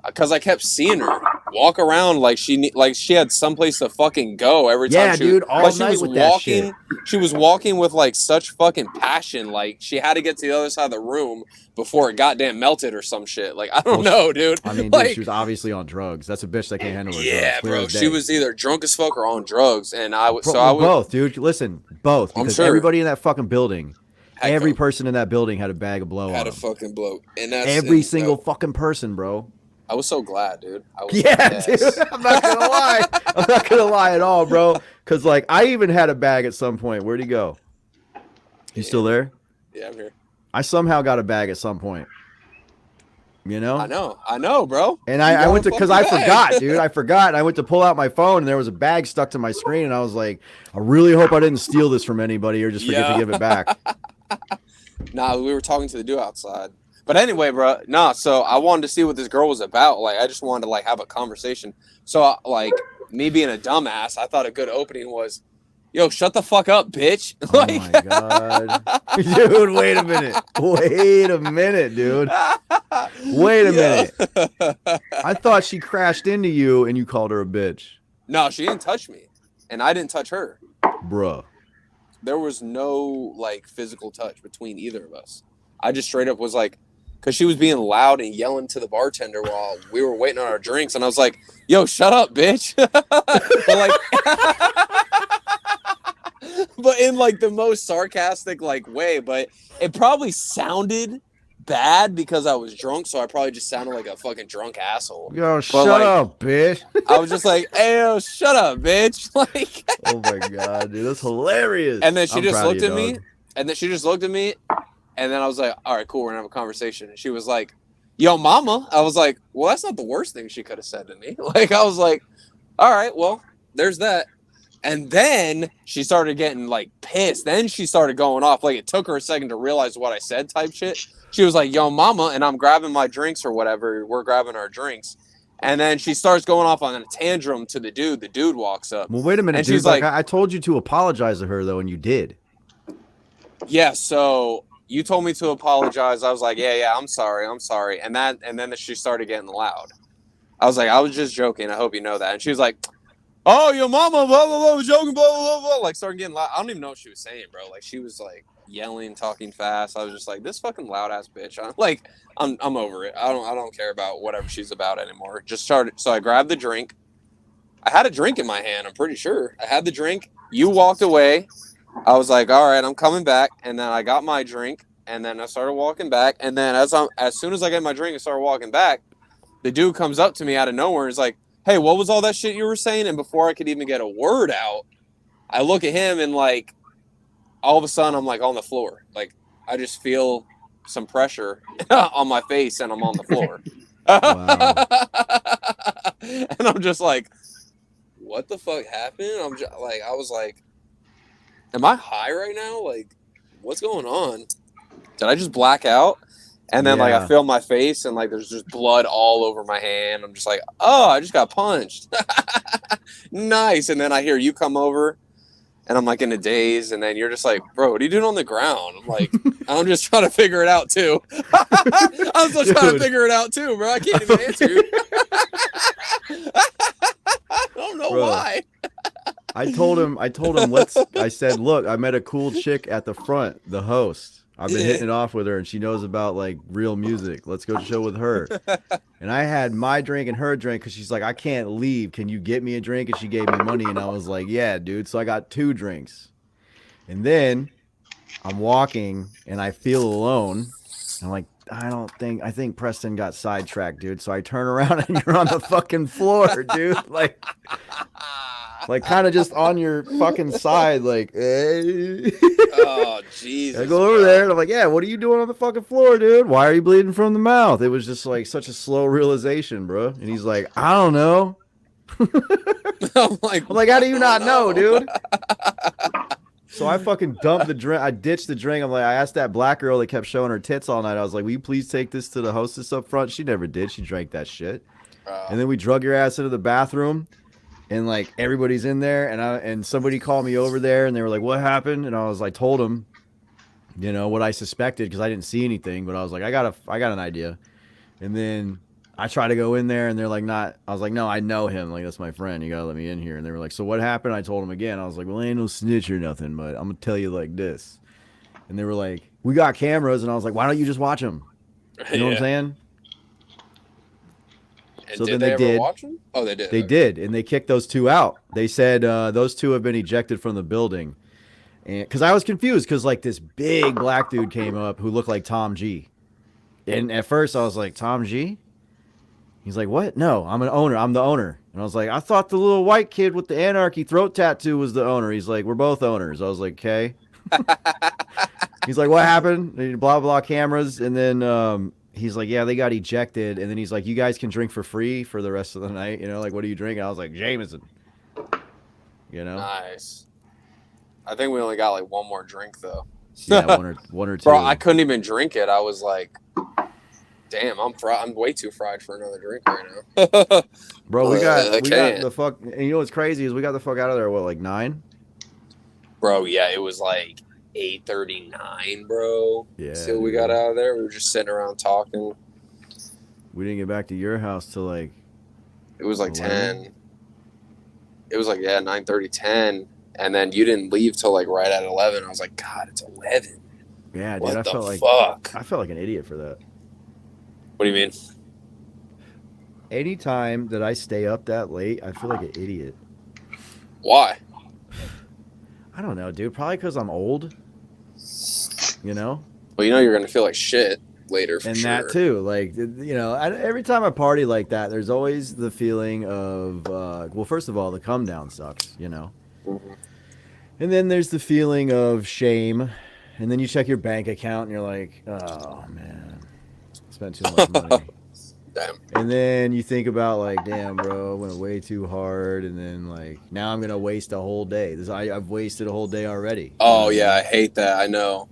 because I kept seeing her walk around like she had someplace to fucking go every time. Yeah, she dude, was, all but she night was with that walking. shit. She was walking with like such fucking passion, like she had to get to the other side of the room before it goddamn melted or some shit. Like I don't know, dude. I mean, dude, like, she was obviously on drugs. That's a bitch that can't handle her yeah, drugs. Clear bro. as She day. was either drunk as fuck or on drugs, and I was. Bro, So I was. both, dude. Listen, both. I'm Because sure. everybody in that fucking building, Had every coke. person in that building had a bag of blow Had on a them. fucking blow, and that's Every and, single fucking person, bro. I was so glad, dude. I was Yeah, yes. dude. I'm not gonna lie. I'm not gonna lie at all, bro. Because like I even had a bag at some point. Where'd he go? You still there? Yeah, I'm here. I somehow got a bag at some point. You know? I know, bro. And You I got went a to, because I fucking forgot, bag. dude. I forgot. And I went to pull out my phone and there was a bag stuck to my screen. And I was like, I really hope I didn't steal this from anybody or just forget Yeah. to give it back. Nah, we were talking to the dude outside. But anyway, bro, nah. So I wanted to see what this girl was about. Like, I just wanted to like have a conversation. So like me being a dumbass, I thought a good opening was, "Yo, shut the fuck up, bitch!" Oh Like, my god, dude! Wait a minute. Wait a minute, dude. Wait a minute. I thought she crashed into you and you called her a bitch, No, she didn't touch me, and I didn't touch her. bruh. There was no like physical touch between either of us. I just straight up was like, because she was being loud and yelling to the bartender while we were waiting on our drinks, and I was like, "Yo, shut up, bitch!" But like, but in like the most sarcastic like way. But it probably sounded bad because I was drunk, so I probably just sounded like a fucking drunk asshole. Yo, shut like, up, bitch. I was just like, "Hey, yo, shut up, bitch!" Like, Oh my god, dude, that's hilarious. and then she I'm just proud of looked you, at me, dog. and then she just looked at me, and then I was like, "All right, cool, we're gonna have a conversation." And she was like, "Yo, mama." I was like, "Well, that's not the worst thing she could have said to me." Like, I was like, "All right, well, there's that." And then she started getting like pissed. Then she started going off. Like, it took her a second to realize what I said, type shit. She was like, "Yo, mama," and I'm grabbing my drinks or whatever. We're grabbing our drinks. And then she starts going off on a tantrum to the dude. The dude walks up. Well, wait a minute, And dude. she's like, I told you to apologize to her though, and you did. "Yeah, so you told me to apologize." I was like, yeah, I'm sorry. And then she started getting loud. I was like, "I was just joking. I hope you know that." And she was like, "Oh, your mama, blah, blah, blah, was joking, blah, blah, blah." Like, started getting loud. I don't even know what she was saying, bro. Like, she was like yelling, talking fast. I was just like, this fucking loud ass bitch. I'm over it. I don't care about whatever she's about anymore. Just started. So I grabbed the drink. I had a drink in my hand. I'm pretty sure I had the drink. You walked away. I was like, "All right, I'm coming back." And then I got my drink, and then I started walking back. And then as soon as I get my drink and started walking back, the dude comes up to me out of nowhere and is like, "Hey, what was all that shit you were saying?" And before I could even get a word out, I look at him and like, all of a sudden I'm like on the floor. Like, I just feel some pressure on my face and I'm on the floor. Wow. And I'm just like, what the fuck happened? I'm just like, I was like, am I high right now? Like, what's going on? Did I just black out? And then like I Yeah. feel my face and like there's just blood all over my hand. I'm just like, oh, I just got punched. Nice. And then I hear you come over and I'm like in a daze, and then you're just like, "Bro, what are you doing on the ground?" I'm like, I'm just trying to figure it out too. I'm still trying to Dude. figure it out too, bro. I can't even answer you. I don't know Bro. why. I told him, I said, look, I met a cool chick at the front, the host. I've been hitting it off with her, and she knows about like real music. Let's go chill with her. And I had my drink and her drink because she's like, I can't leave. Can you get me a drink? And she gave me money, and I was like, yeah, dude. So I got 2 drinks. And then I'm walking, and I feel alone. I'm like, I think Preston got sidetracked, dude. So I turn around, and you're on the fucking floor, dude. Like kind of just on your fucking side, like, eh. Oh, Jesus. I go over there and I'm like, yeah, what are you doing on the fucking floor, dude? Why are you bleeding from the mouth? It was just like such a slow realization, bro. And he's like, I don't know. I'm like, How do you not know, dude? So I fucking dumped the drink. I ditched the drink. I'm like, I asked that black girl that kept showing her tits all night. I was like, will you please take this to the hostess up front? She never did. She drank that shit. And then we drug your ass into the bathroom. And like everybody's in there, and somebody called me over there, and they were like, "What happened?" And I was like, told them, you know, what I suspected because I didn't see anything, but I was like, I got an idea. And then I try to go in there, and they're like, not. I was like, no, I know him. Like, that's my friend. You gotta let me in here. And they were like, so what happened? I told them again. I was like, well, ain't no snitch or nothing, but I'm gonna tell you like this. And they were like, we got cameras, and I was like, why don't you just watch them? You know what I'm saying? And So did then they they ever did. watch them? Oh, they did. They Okay. did, and they kicked those 2 out. They said those 2 have been ejected from the building. And because I was confused, because like this big black dude came up who looked like Tom G. And at first I was like, Tom G? He's like, what? No, I'm an owner. I'm the owner. And I was like, I thought the little white kid with the anarchy throat tattoo was the owner. He's like, we're both owners. I was like, okay. He's like, what happened? And blah, blah, cameras. And then he's like, yeah, they got ejected. And then he's like, you guys can drink for free for the rest of the night. You know, like, what are you drinking? I was like, Jameson. You know? Nice. I think we only got like one more drink though. Yeah, one or two. Bro, I couldn't even drink it. I was like, Damn, I'm way too fried for another drink right now. Bro, we got can't. the fuck. And you know what's crazy is we got the fuck out of there. What, like 9? Bro, yeah, it was like 8:39, bro. Yeah. Till we dude. got out of there, we were just sitting around talking. We didn't get back to your house till like. It was like 11? 10. It was like 9:30, 10, and then you didn't leave till like right at 11. I was like, God, it's 11. Yeah, dude. What I the felt like fuck? I felt like an idiot for that. What do you mean? Anytime that I stay up that late, I feel like an idiot. Why? I don't know, dude. Probably because I'm old. You know. Well, you know you're gonna feel like shit later for And sure. that too, like, you know, every time I party like that, there's always the feeling of, well, first of all, the come down sucks, you know, Mhm. and then there's the feeling of shame, and then you check your bank account and you're like, oh man, spent too much money, Damn. and then you think about like, damn, bro, I went way too hard, and then like now I'm gonna waste a whole day. I've wasted a whole day already. You know Oh what I yeah, mean? I hate that. I know.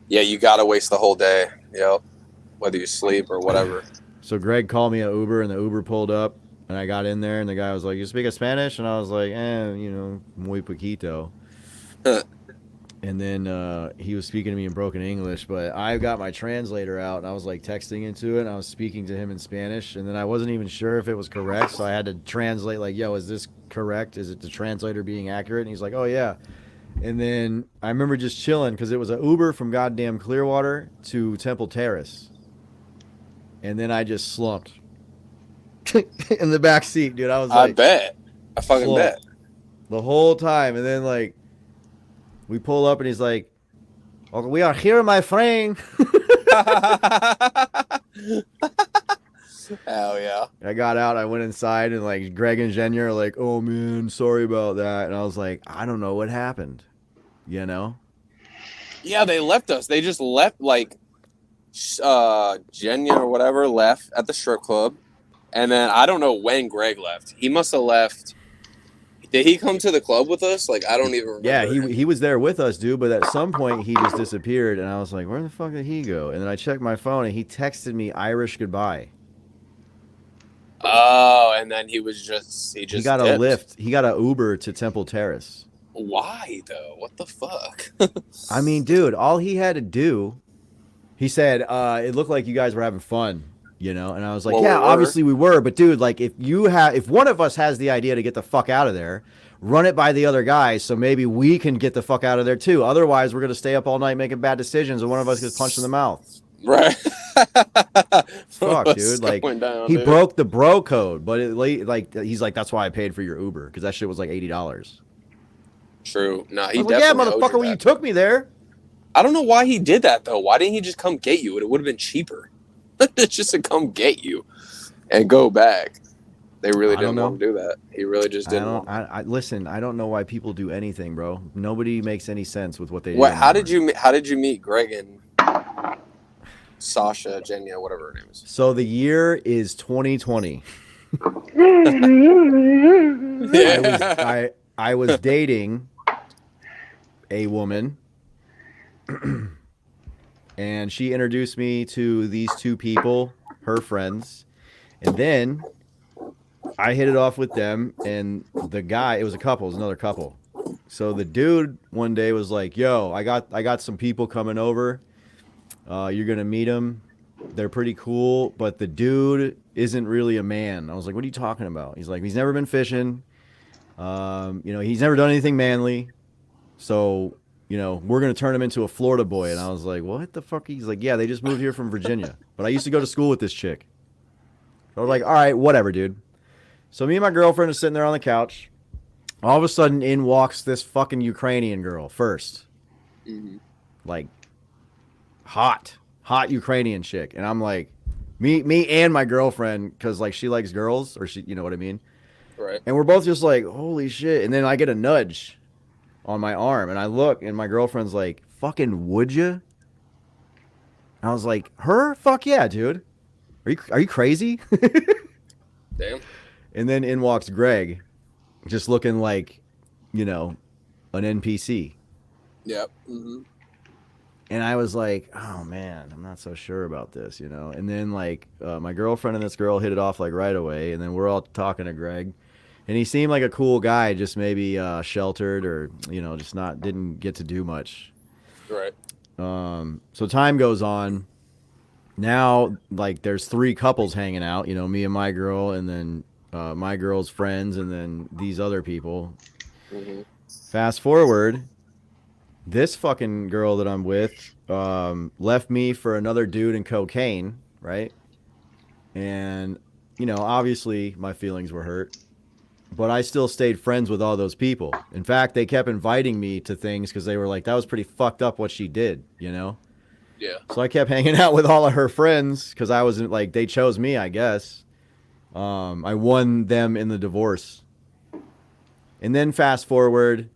Yeah, you gotta waste the whole day. Yep. Whether you sleep or whatever. So Greg called me an Uber, and the Uber pulled up, and I got in there, and the guy was like, "You speak Spanish?" And I was like, you know, muy poquito. And then he was speaking to me in broken English, but I got my translator out, and I was like texting into it, and I was speaking to him in Spanish, and then I wasn't even sure if it was correct, so I had to translate, like, yo, is this correct? Is it the translator being accurate? And he's like, oh, yeah. And then I remember just chilling, because it was an Uber from goddamn Clearwater to Temple Terrace. And then I just slumped in the back seat, dude. I was like, I bet. I fucking slumped bet. the whole time. And then, like, we pull up and he's like, oh, we are here, my friend. Hell yeah. I got out, I went inside, and like Greg and Jenya are like, oh man, sorry about that. And I was like, I don't know what happened, you know? Yeah, they left us. They just left, like, Jenya or whatever left at the strip club. And then I don't know when Greg left. He must have left. Did he come to the club with us? Like, I don't even remember. Yeah, he was there with us, dude, but at some point he just disappeared, and I was like, where the fuck did he go? And then I checked my phone, and he texted me Irish goodbye. Oh, and then he just He got a dipped. lift. He got an Uber to Temple Terrace. Why though? What the fuck? I mean, dude, all he had to do, he said, it looked like you guys were having fun, you know? And I was like, Well, yeah, we were. obviously we were. But, dude, like, if one of us has the idea to get the fuck out of there, run it by the other guys so maybe we can get the fuck out of there, too. Otherwise, we're going to stay up all night making bad decisions, and one of us gets punched in the mouth. Right. Fuck, dude. Like, Down, he dude. broke the bro code, but he's like, that's why I paid for your Uber, because that shit was like $80. True. Nah, he I was like, yeah, definitely owed motherfucker, you when you that. took me there. I don't know why he did that though. Why didn't he just come get you? It would have been cheaper. Just to come get you and go back. They really I don't didn't know. want to do that. He really just didn't want. Listen, I don't know why people do anything, bro. Nobody makes any sense with what they do. What? How anymore. did you meet Greg and Sasha, Jenya, whatever her name is? So the year is 2020. I was dating a woman, and she introduced me to these two people, her friends, and then I hit it off with them, and the guy, it was a couple, it was another couple. So the dude one day was like, yo, I got some people coming over. You're going to meet them. They're pretty cool, but the dude isn't really a man. I was like, what are you talking about? He's like, he's never been fishing. He's never done anything manly. So, we're going to turn him into a Florida boy. And I was like, what the fuck? He's like, yeah, they just moved here from Virginia. But I used to go to school with this chick. So I was like, all right, whatever, dude. So me and my girlfriend are sitting there on the couch. All of a sudden, in walks this fucking Ukrainian girl first. Mm-hmm. Like, hot Ukrainian chick. And I'm like, me and my girlfriend, because, like, she likes girls, or she, you know what I mean? Right. And we're both just like, holy shit. And then I get a nudge on my arm, and I look, and my girlfriend's like, fucking would you? I was like, her? Fuck yeah, dude. Are you crazy? Damn. And then in walks Greg, just looking like, an NPC. Yep. Mm-hmm. And I was like, oh man, I'm not so sure about this, you know. And then like my girlfriend and this girl hit it off like right away, and then we're all talking to Greg, and he seemed like a cool guy, just maybe sheltered or just not didn't get to do much. Right. So time goes on. Now like there's 3 couples hanging out, me and my girl, and then my girl's friends, and then these other people. Mm-hmm. Fast forward. This fucking girl that I'm with left me for another dude in cocaine, right? And, obviously my feelings were hurt. But I still stayed friends with all those people. In fact, they kept inviting me to things because they were like, that was pretty fucked up what she did, Yeah. So I kept hanging out with all of her friends because I wasn't like, they chose me, I guess. I won them in the divorce. And then fast forward,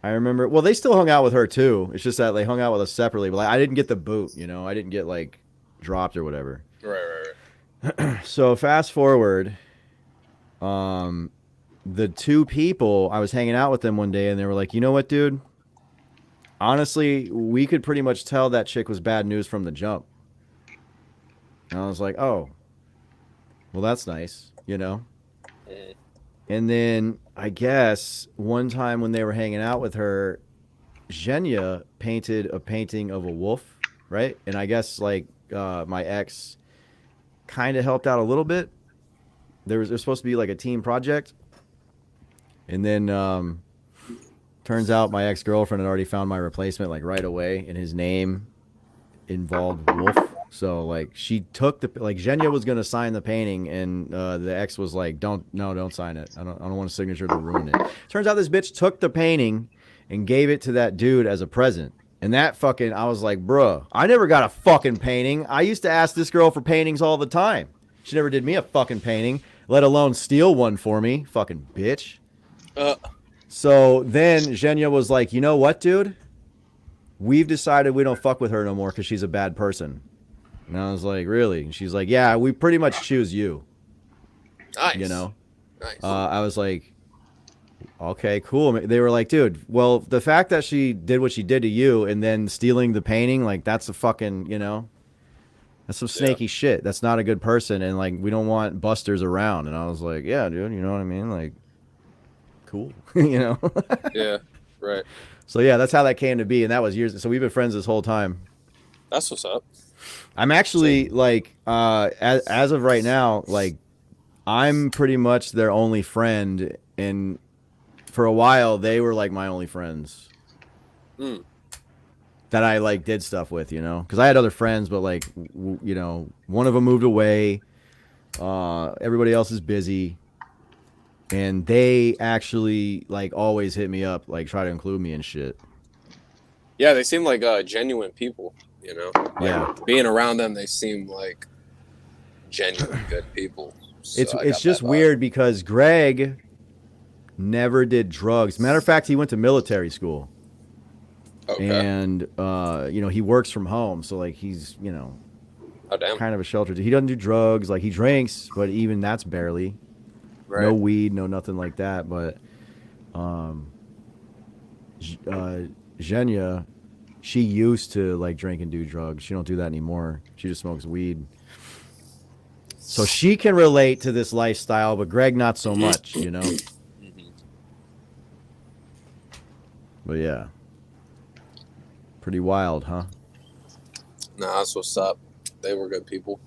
I remember, well, they still hung out with her too. It's just that they hung out with us separately. But like, I didn't get the boot, I didn't get like dropped or whatever. Right. So fast forward, the 2 people, I was hanging out with them one day and they were like, you know what, dude? Honestly, we could pretty much tell that chick was bad news from the jump. And I was like, oh, well, that's nice, And then I guess one time when they were hanging out with her, Zhenya painted a painting of a wolf, right? And I guess like my ex kind of helped out a little bit. There's supposed to be like a team project. And then turns out my ex-girlfriend had already found my replacement like right away, and his name involved wolf. So like she took like Zhenya was gonna sign the painting, and the ex was like, don't sign it. I don't want a signature to ruin it. Turns out this bitch took the painting and gave it to that dude as a present. And that fucking, I was like, bruh, I never got a fucking painting. I used to ask this girl for paintings all the time. She never did me a fucking painting, let alone steal one for me. Fucking bitch. So then Zhenya was like, you know what, dude? We've decided we don't fuck with her no more because she's a bad person. And I was like, really? And she's like, yeah, we pretty much choose you. Nice. Nice. I was like, okay, cool. They were like, dude, well, the fact that she did what she did to you and then stealing the painting, like, that's a fucking, that's some snaky shit. That's not a good person. And, like, we don't want busters around. And I was like, yeah, dude, you know what I mean? Like, cool, Yeah, right. So, yeah, that's how that came to be. And that was years. So we've been friends this whole time. That's what's up. I'm actually like, as of right now, like, I'm pretty much their only friend, and for a while they were like my only friends that I like did stuff with, because I had other friends, but like, one of them moved away. Everybody else is busy, and they actually like always hit me up, like try to include me and shit. Yeah, they seem like genuine people. Like, yeah. Being around them, they seem like genuine good people. So it's just weird because Greg never did drugs. Matter of fact, he went to military school. Okay. And he works from home, so like he's oh, damn. kind of a shelter. He doesn't do drugs. Like he drinks, but even that's barely. Right. No weed, no nothing like that. But Zhenya, she used to like drink and do drugs. She don't do that anymore. She just smokes weed. So she can relate to this lifestyle, but Greg not so much, But yeah. Pretty wild, huh? Nah, that's what's up. They were good people.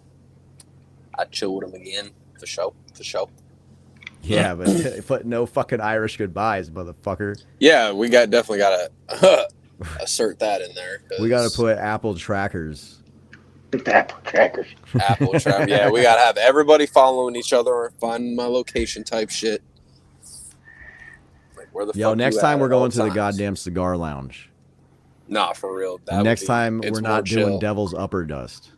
I'd chill with them again, for sure. Yeah, but no fucking Irish goodbyes, motherfucker. Yeah, we definitely gotta assert that in there. We gotta put apple trackers. Apple trackers. Apple trap. Yeah, we gotta have everybody following each other or find my location type shit. Like where the fuck next you time at we're all going to the times? goddamn cigar lounge. Nah, for real. Next time we're not doing chill. Devil's Upper Dust.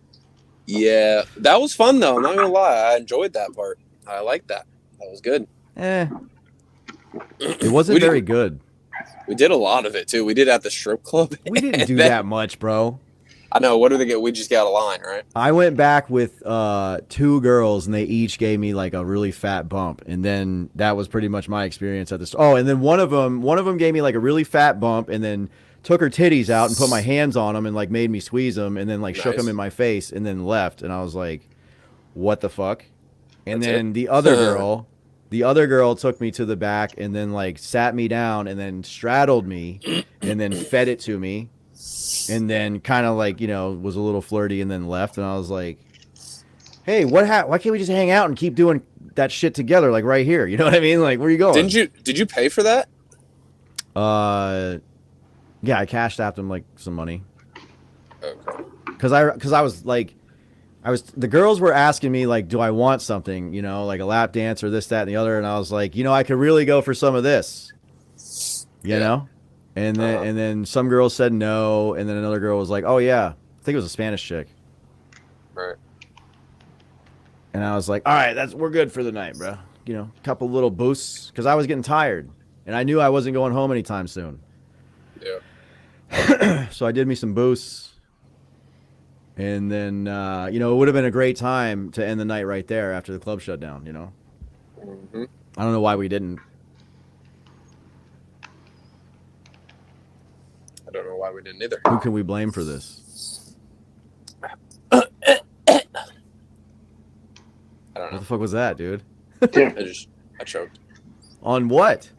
Yeah, that was fun though. I'm not gonna lie, I enjoyed that part. I liked that. That was good. It wasn't very good. We did a lot of it too. We did at the strip club. We didn't do that much, bro. I know. What do they get? We just got a line, right? I went back with 2 girls, and they each gave me like a really fat bump, and then that was pretty much my experience at this. Oh, and then one of them gave me like a really fat bump, and then took her titties out and put my hands on them and like made me squeeze them, and then like shook them in my face, and then left, and I was like, "What the fuck?" And That's then it? the other girl took me to the back, and then like sat me down, and then straddled me, and then fed it to me. And then kind of like, was a little flirty and then left. And I was like, hey, why can't we just hang out and keep doing that shit together? Like right here. You know what I mean? Like, where are you going? Did you pay for that? Yeah, I cashed out them like some money. Okay. Cause I was like, the girls were asking me like, do I want something, like a lap dance or this, that, and the other. And I was like, I could really go for some of this, you know? And then some girls said no, and then another girl was like, "Oh yeah," I think it was a Spanish chick. Right. And I was like, "All right, we're good for the night, bro. Couple little boosts," because I was getting tired, and I knew I wasn't going home anytime soon. Yeah. So I did me some boosts, and then it would have been a great time to end the night right there after the club shut down. Mm-hmm. I don't know why we didn't. I don't know why we didn't either. Who can we blame for this? I don't What know. the fuck was that, dude? I choked. On what?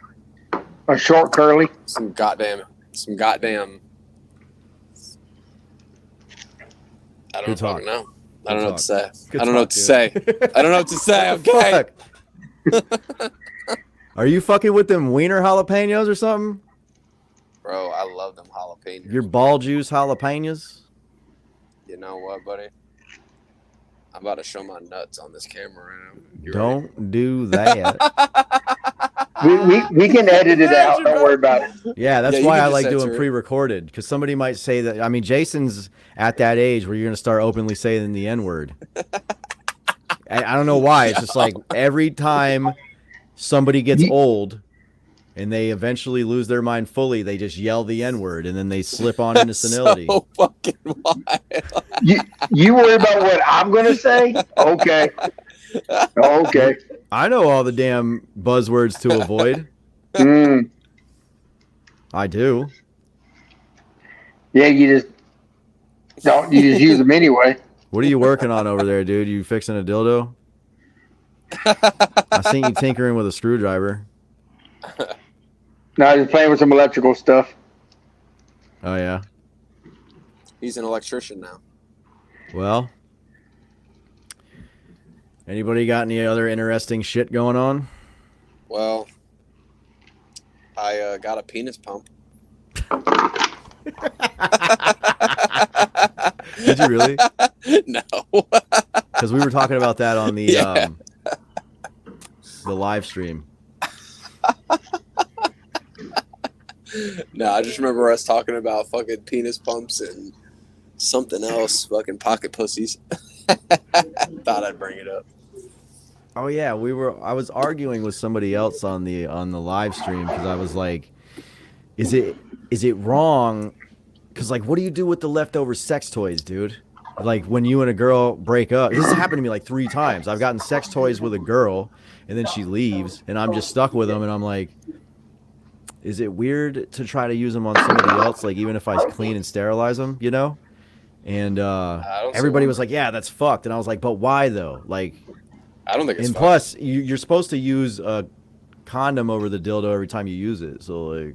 A short curly. Some goddamn. I Good don't talk. fucking know. I don't know what to say. Good I don't know talk, what to say. dude. I don't know what to say. Okay. Fuck. Are you fucking with them wiener jalapenos or something? Bro, I love them jalapenos. Your ball juice jalapenos? You know what, buddy? I'm about to show my nuts on this camera right now. You ready? Don't do that. We can edit it out. Don't worry about it. Yeah, that's Yeah, you why can I just like censor doing it. pre-recorded, because somebody might say that. I mean, Jason's at that age where you're going to start openly saying the N-word. I don't know why. It's just like every time somebody gets old and they eventually lose their mind fully, they just yell the N-word, and then they slip on into senility. So fucking wild. You worry about what I'm gonna say? Okay. Okay. I know all the damn buzzwords to avoid. Mm. I do. Yeah, you just use them anyway. What are you working on over there, dude? You fixing a dildo? I seen you tinkering with a screwdriver. No, I was playing with some electrical stuff. Oh, yeah? He's an electrician now. Well, anybody got any other interesting shit going on? Well, I got a penis pump. Did you really? No. Because we were talking about that on the Yeah. the live stream. No, I just remember us talking about fucking penis pumps and something else, fucking pocket pussies. Thought I'd bring it up. Oh yeah, I was arguing with somebody else on the live stream because I was like, is it wrong? Because like, what do you do with the leftover sex toys, dude? Like when you and a girl break up, this has happened to me like 3 times. I've gotten sex toys with a girl, and then she leaves, and I'm just stuck with them, and I'm like, is it weird to try to use them on somebody else? Like even if I clean and sterilize them, you know? And don't see everybody why. was like, yeah, that's fucked, and I was like, but why though? Like. I don't think it's And fun. plus, you're supposed to use a condom over the dildo every time you use it. So, like,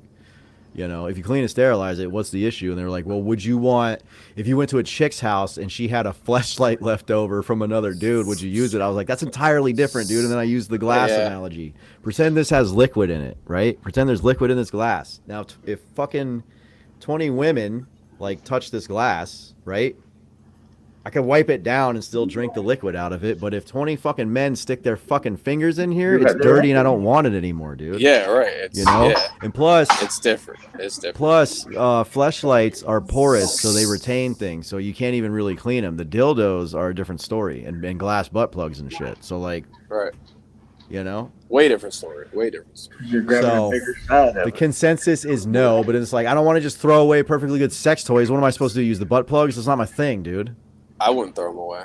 if you clean and sterilize it, what's the issue? And they're like, well, would you want, if you went to a chick's house and she had a fleshlight left over from another dude, would you use it? I was like, that's entirely different, dude. And then I used the glass Yeah. analogy. Pretend this has liquid in it, right? Pretend there's liquid in this glass. Now, if fucking 20 women, like, touch this glass, right? I could wipe it down and still drink the liquid out of it, but if 20 fucking men stick their fucking fingers in here, it's dirty and I don't want it anymore, dude. Yeah, right. It's, yeah, And plus, it's different. It's different. fleshlights are porous, so they retain things, so you can't even really clean them. The dildos are a different story, and glass butt plugs and shit. So, like, Right. You know? Way different story. Way different story. You're grabbing So, a bigger side of The it. consensus is no, but it's like I don't want to just throw away perfectly good sex toys. What am I supposed to do? Use the butt plugs? It's not my thing, dude. I wouldn't throw them away,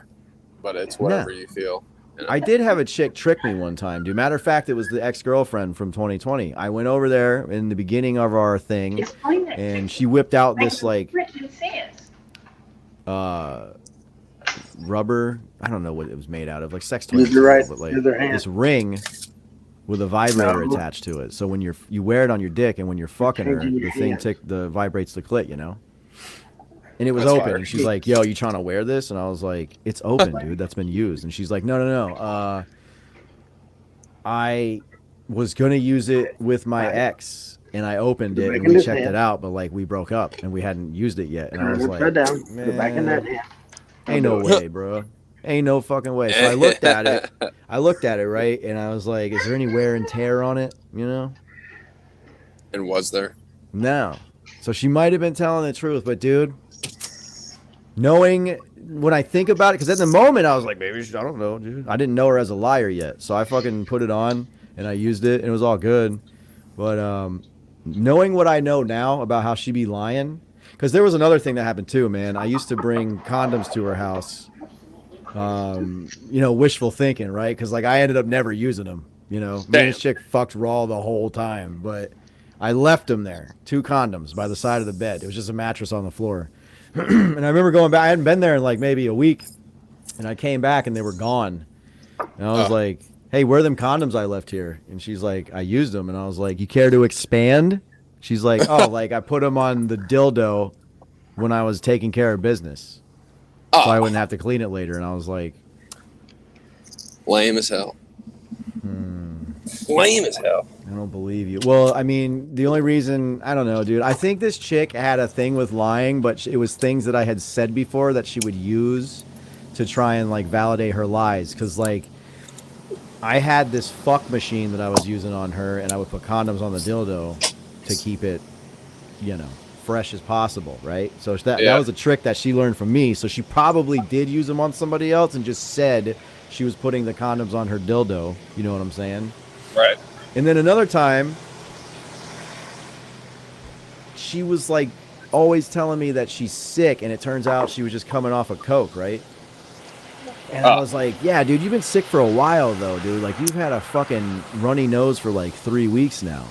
but it's whatever you feel. You know? I did have a chick trick me one time, dude. Matter of fact, it was the ex-girlfriend from 2020. I went over there in the beginning of our thing, and she whipped out this like rubber. I don't know what it was made out of, like sex toy, Use the right- but like use their hand. this ring with a vibrator No. attached to it. So when you wear it on your dick, and when you're fucking her, Changing the your thing hand. the vibrates the clit, you know. And it was That's open, fire. and she's like, "Yo, you trying to wear this?" And I was like, "It's open, dude. That's been used." And she's like, "No. I was gonna use it with my ex, and I opened it, and Back in we this checked hand. it out, but like we broke up, and we hadn't used it yet." And I was Upside like, down. Go back in that hand. "Ain't no way, bro. Ain't no fucking way." So I looked at it. I looked at it, right, and I was like, "Is there any wear and tear on it? You know?" And was there? No. So she might have been telling the truth, but dude, knowing when I think about it, because at the moment I was like, maybe I don't know, dude. I didn't know her as a liar yet, so I fucking put it on and I used it, and it was all good. But knowing what I know now about how she be lying, because there was another thing that happened too, man. I used to bring condoms to her house. Wishful thinking, right? Because like I ended up never using them. Me and this chick fucked raw the whole time, but I left them there. 2 condoms by the side of the bed. It was just a mattress on the floor. And I remember going back. I hadn't been there in like maybe a week, and I came back and they were gone. And I was like, "Hey, where are them condoms I left here?" And she's like, "I used them." And I was like, "You care to expand?" She's like, "Oh, like I put them on the dildo when I was taking care of business, so I wouldn't have to clean it later." And I was like, Lame as hell. Lame as hell. I don't believe you. Well, I mean, the only reason, I don't know, dude. I think this chick had a thing with lying, but it was things that I had said before that she would use to try and like validate her lies. Because like, I had this fuck machine that I was using on her, and I would put condoms on the dildo to keep it, fresh as possible, right? So that was a trick that she learned from me. So she probably did use them on somebody else and just said she was putting the condoms on her dildo. You know what I'm saying? Right. And then another time, she was like always telling me that she's sick, and it turns out she was just coming off of coke, right? And I was like, "Yeah, dude, you've been sick for a while, though, dude. Like, you've had a fucking runny nose for like 3 weeks now,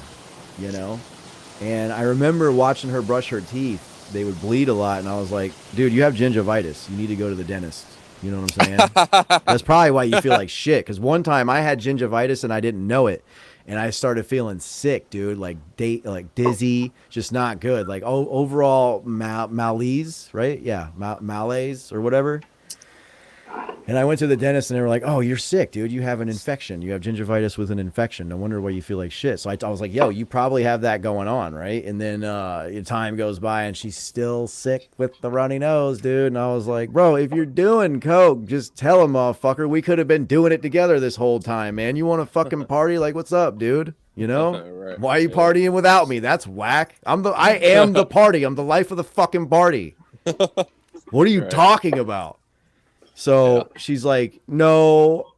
you know?" And I remember watching her brush her teeth. They would bleed a lot, and I was like, "Dude, you have gingivitis. You need to go to the dentist." You know what I'm saying? That's probably why you feel like shit. Because one time I had gingivitis and I didn't know it. And I started feeling sick, dude, like dizzy, just not good. Like overall malaise, right? Yeah, malaise or whatever. And I went to the dentist and they were like, "Oh, you're sick, dude. You have an infection. You have gingivitis with an infection. No wonder why you feel like shit." So I was like, "Yo, you probably have that going on, right?" And then time goes by and she's still sick with the runny nose, dude. And I was like, "Bro, if you're doing coke, just tell him, motherfucker. We could have been doing it together this whole time, man. You want to fucking party? Like, what's up, dude? You know? Right. Why are you partying without me? That's whack. I am the party. I'm the life of the fucking party. What are you talking about?" So she's like, "No,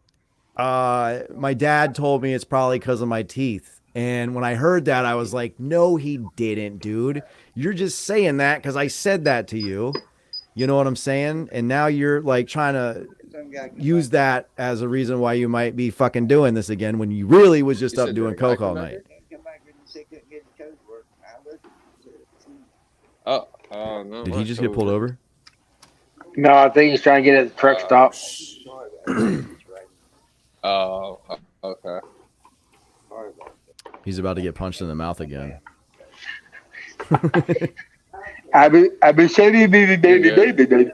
my dad told me it's probably because of my teeth." And when I heard that, I was like, "No, he didn't, dude. You're just saying that because I said that to you. You know what I'm saying? And now you're like trying to use that as a reason why you might be fucking doing this again when you really was just up doing coke all night." Oh, no. Did he just get pulled over? No, I think he's trying to get at the truck stop. Oh, okay. He's about to get punched in the mouth again. I be shady, baby.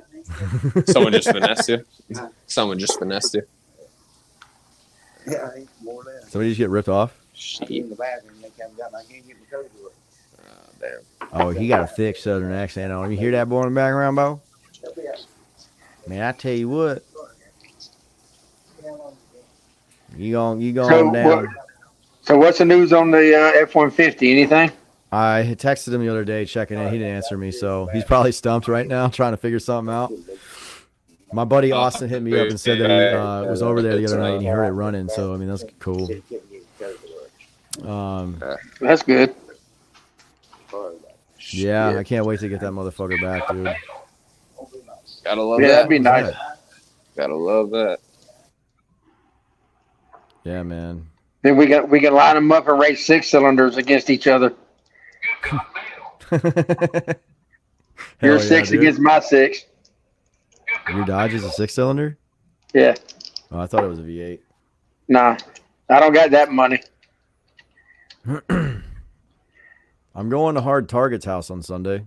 Someone just finessed you. Someone just finessed you. Somebody just get ripped off? Shit. Damn. Oh, he got a thick southern accent on him. You hear that boy in the background, Bo? Man, I tell you what. You going down. So what's the news on the F-150? Anything? I had texted him the other day checking in. He didn't answer me, so he's probably stumped right now trying to figure something out. My buddy Austin hit me up and said that he was over there the other night and he heard it running. So I mean, that's cool. That's good. Yeah, I can't wait to get that motherfucker back, dude. Gotta love Yeah, that. that'd be nice. Gotta love that. Yeah, man. Then we can line them up and race 6-cylinders against each other. Your Hell 6 dude. against my 6. Your Dodge is a 6-cylinder? Yeah. Oh, I thought it was a V8. Nah, I don't got that money. I'm going to Hard Target's house on Sunday.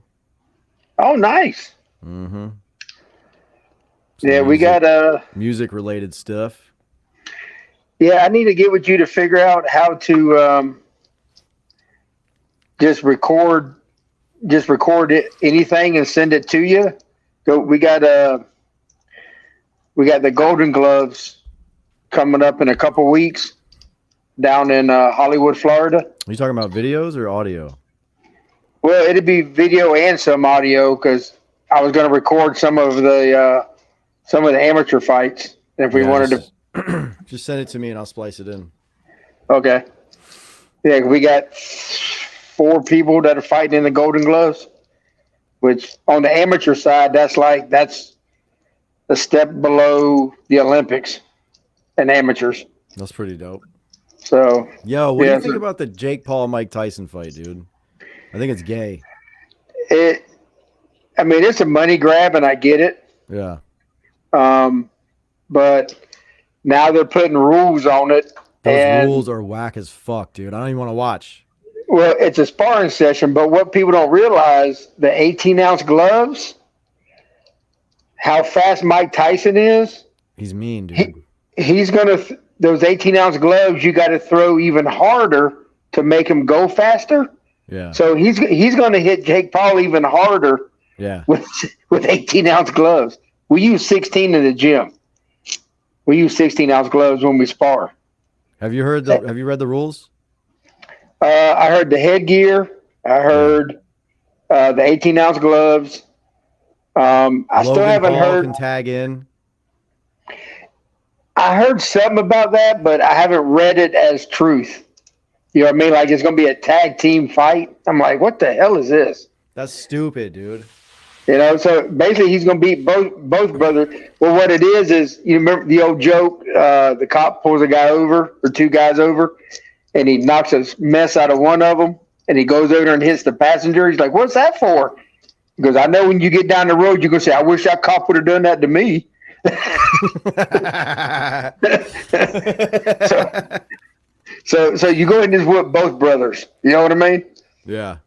Oh, nice. Mm-hmm. Yeah, we got music-related stuff. Yeah, I need to get with you to figure out how to just record anything and send it to you. We got the Golden Gloves coming up in a couple weeks down in Hollywood, Florida. Are you talking about videos or audio? Well, it'd be video and some audio because I was going to record some of the amateur fights if we wanted to. Just send it to me and I'll splice it in. Okay. Yeah, we got 4 people that are fighting in the Golden Gloves, which on the amateur side, that's a step below the Olympics and amateurs. That's pretty dope. So, yo, what do you think about the Jake Paul Mike Tyson fight, dude? I think it's gay. It's a money grab, and I get it. Yeah. But now they're putting rules on it. Those rules are whack as fuck, dude. I don't even want to watch. Well, it's a sparring session, but what people don't realize, the 18-ounce gloves, how fast Mike Tyson is. He's mean, dude. He's going to those 18-ounce gloves, you got to throw even harder to make him go faster. Yeah. So he's going to hit Jake Paul even harder. Yeah. With 18-ounce gloves. We use 16 in the gym. We use 16-ounce gloves when we spar. Have you read the rules? I heard the headgear. I heard the 18-ounce gloves. I still haven't heard. Can tag in. I heard something about that, but I haven't read it as truth. You know what I mean? Like it's going to be a tag team fight. I'm like, what the hell is this? That's stupid, dude. You know, so basically he's going to beat both brothers. Well, what it is you remember the old joke, the cop pulls a guy over or 2 guys over, and he knocks a mess out of one of them, and he goes over and hits the passenger. He's like, what's that for? He goes, I know when you get down the road, you're going to say, I wish that cop would have done that to me. So you go ahead and just whip both brothers. You know what I mean? Yeah.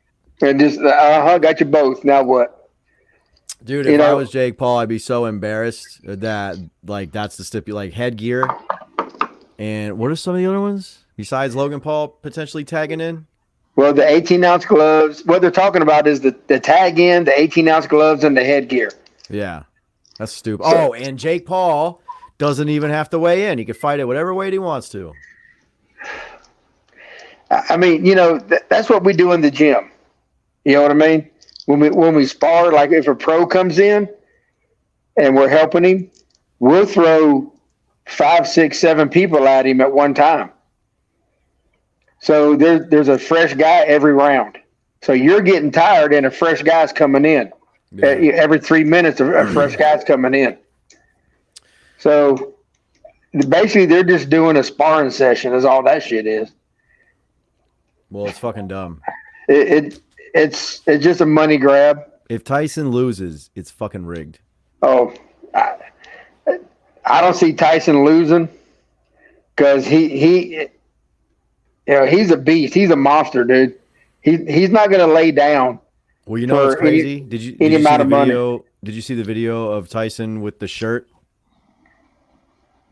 And just, got you both. Now what? Dude, if I was Jake Paul, I'd be so embarrassed that, like, that's the like, headgear. And what are some of the other ones besides Logan Paul potentially tagging in? Well, the 18-ounce gloves. What they're talking about is the tag in, the 18-ounce gloves, and the headgear. Yeah. That's stupid. Oh, and Jake Paul doesn't even have to weigh in. He can fight it whatever weight he wants to. I mean, you know, that's what we do in the gym. You know what I mean? When we spar, like if a pro comes in and we're helping him, we'll throw 5, 6, 7 people at him at one time. So there's a fresh guy every round. So you're getting tired and a fresh guy's coming in. Yeah. Every 3 minutes, a fresh guy's coming in. So basically, they're just doing a sparring session. Is all that shit is. Well, it's fucking dumb. It's just a money grab. If Tyson loses, it's fucking rigged. Oh, I don't see Tyson losing because he's a beast. He's a monster, dude. He's not going to lay down. Well, you know what's crazy? Did you see the video? Did you see the video of Tyson with the shirt?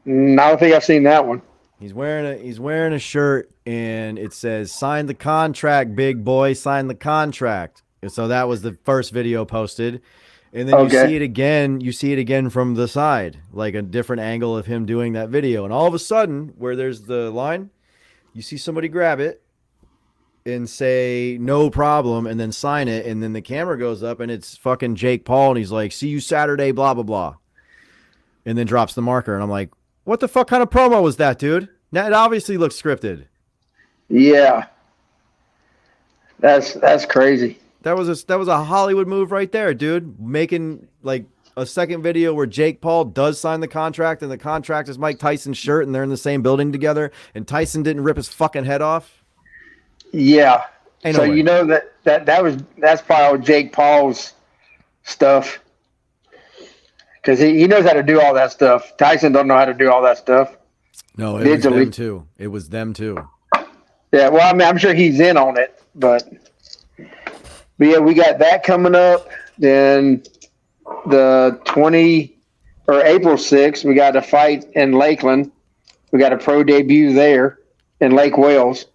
I don't think I've seen that one. He's wearing a shirt and it says "Sign the contract, big boy. Sign the contract." And so that was the first video posted, and then you see it again. You see it again from the side, like a different angle of him doing that video. And all of a sudden, where there's the line, you see somebody grab it and say "no problem" and then sign it, and then the camera goes up and it's fucking Jake Paul, and he's like, "See you Saturday," blah blah blah. and then drops the marker. And I'm like, what the fuck kind of promo was that, dude? Now it obviously looks scripted. Yeah. That's crazy. That was a Hollywood move right there, dude. Making like a second video where Jake Paul does sign the contract, and the contract is Mike Tyson's shirt, and they're in the same building together, and Tyson didn't rip his fucking head off. Yeah. Ain't So no way. you know that's probably Jake Paul's stuff. Because he knows how to do all that stuff. Tyson don't know how to do all that stuff. No, it was them too. It was them too. Yeah, well, I mean, I'm sure he's in on it, but yeah, we got that coming up. Then the April 6th, we got a fight in Lakeland. We got a pro debut there in Lake Wales.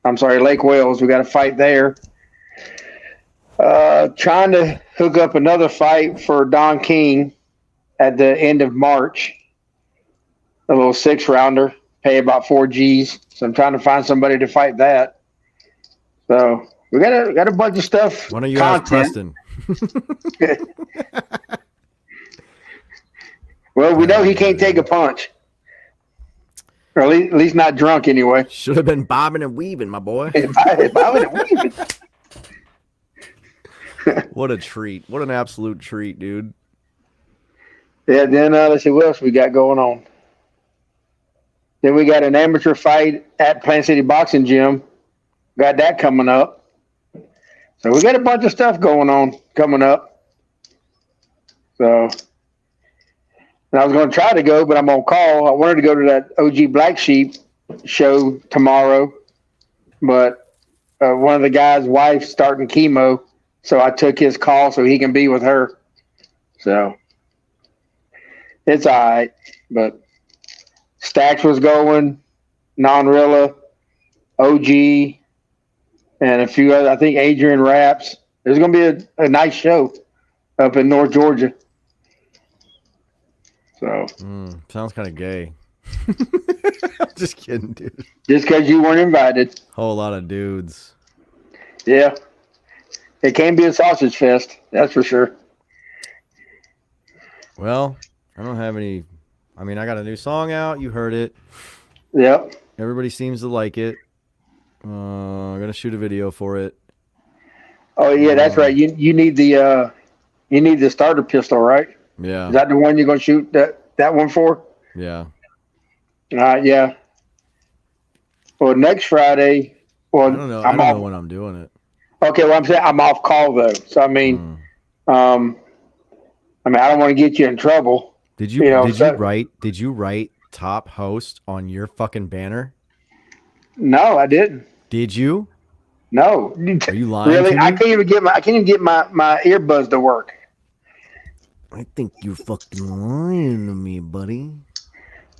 Lake Wales. We got a fight there. Trying to hook up another fight for Don King at the end of March. A little 6-rounder, pay about 4 G's. So I'm trying to find somebody to fight that. So we got a bunch of stuff. Why don't you ask Preston? Well, we know he can't take a punch. Or at least not drunk anyway. Should have been bobbing and weaving, my boy. What a treat. What an absolute treat, dude. Yeah, then let's see what else we got going on. Then we got an amateur fight at Plant City Boxing Gym. Got that coming up. So we got a bunch of stuff coming up. So, and I was going to try to go, but I'm on call. I wanted to go to that OG Black Sheep show tomorrow, but one of the guys' wife starting chemo, so I took his call so he can be with her. So it's all right, but Stacks was going, Non-Rilla, OG, and a few other, I think Adrian Raps. There's going to be a nice show up in North Georgia. So sounds kind of gay. Just kidding, dude. Just because you weren't invited. Whole lot of dudes. Yeah. It can be a sausage fest, that's for sure. Well, I don't have any. I mean, I got a new song out. You heard it. Yep. Everybody seems to like it. I'm gonna shoot a video for it. Oh yeah, that's right. You need the starter pistol, right? Yeah. Is that the one you're gonna shoot that one for? Yeah. Yeah. Well, next Friday. Well, I don't know. I don't know when I'm doing it. Okay, well, I'm saying I'm off call though, so I mean, I don't want to get you in trouble. Did you write top host on your fucking banner? No, I didn't. Did you? No. Are you lying? Really? To me? I can't even get my earbuds to work. I think you're fucking lying to me, buddy.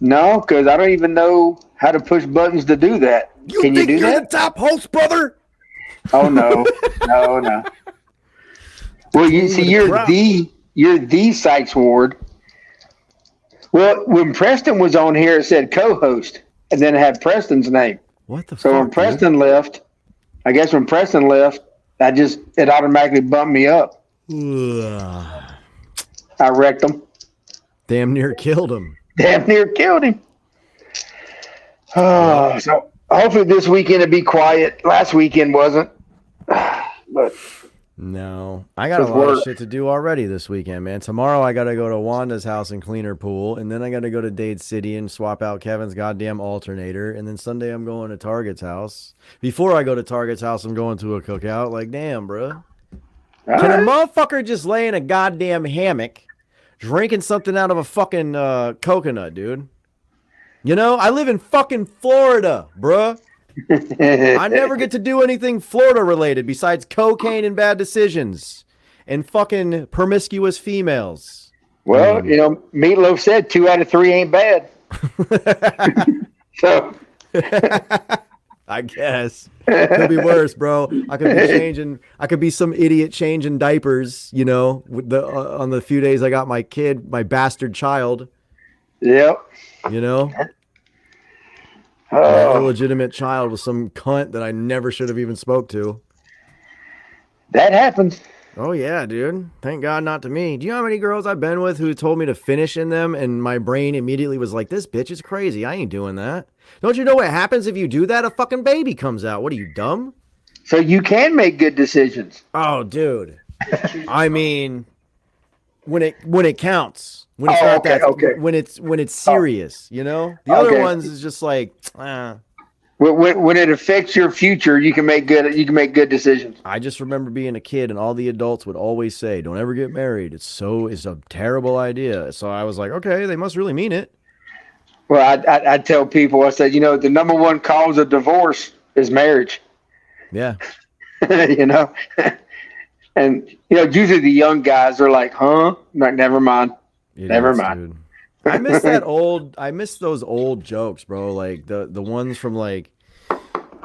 No, because I don't even know how to push buttons to do that. Can you do you're that? The top host, brother? Oh no, no. Well, you see, you're the Sykes Ward. Well, when Preston was on here, it said co-host, and then it had Preston's name. What the fuck? So when Preston left, I guess when Preston left, it automatically bumped me up. I wrecked him. Damn near killed him. Damn near killed him. Oh, so hopefully this weekend will be quiet. Last weekend wasn't. But no, I got a lot of shit to do already this weekend, man. Tomorrow I got to go to Wanda's house and clean her pool, and then I got to go to Dade City and swap out Kevin's goddamn alternator, and then Sunday I'm going to Target's house. Before I go to Target's house, I'm going to a cookout. Like, damn, bro. Can a motherfucker just lay in a goddamn hammock drinking something out of a fucking coconut, dude? You know, I live in fucking Florida, bruh. I never get to do anything Florida related besides cocaine and bad decisions and fucking promiscuous females. Well, you know, Meatloaf said 2 out of 3 ain't bad. So I guess could be worse, bro. I could be some idiot changing diapers, you know, with on the few days I got my kid, my bastard child. Yep. You know, an illegitimate child with some cunt that I never should have even spoke to. That happens. Oh yeah, dude. Thank God not to me. Do you know how many girls I've been with who told me to finish in them and my brain immediately was like, this bitch is crazy. I ain't doing that. Don't you know what happens if you do that? A fucking baby comes out. What are you, dumb? So you can make good decisions. Oh, dude. I mean, when it counts. When it's Oh, not okay, that okay. when it's serious, you know? The other Okay. ones is just like, ah. When it affects your future, you can make good decisions. I just remember being a kid and all the adults would always say, "Don't ever get married. It's a terrible idea." So I was like, "Okay, they must really mean it." Well, I tell people, I said, the number one cause of divorce is marriage. Yeah. you know, and usually the young guys are like, "Huh?" Like, never mind. Never mind. Dude. I miss those old jokes, bro. Like the ones from like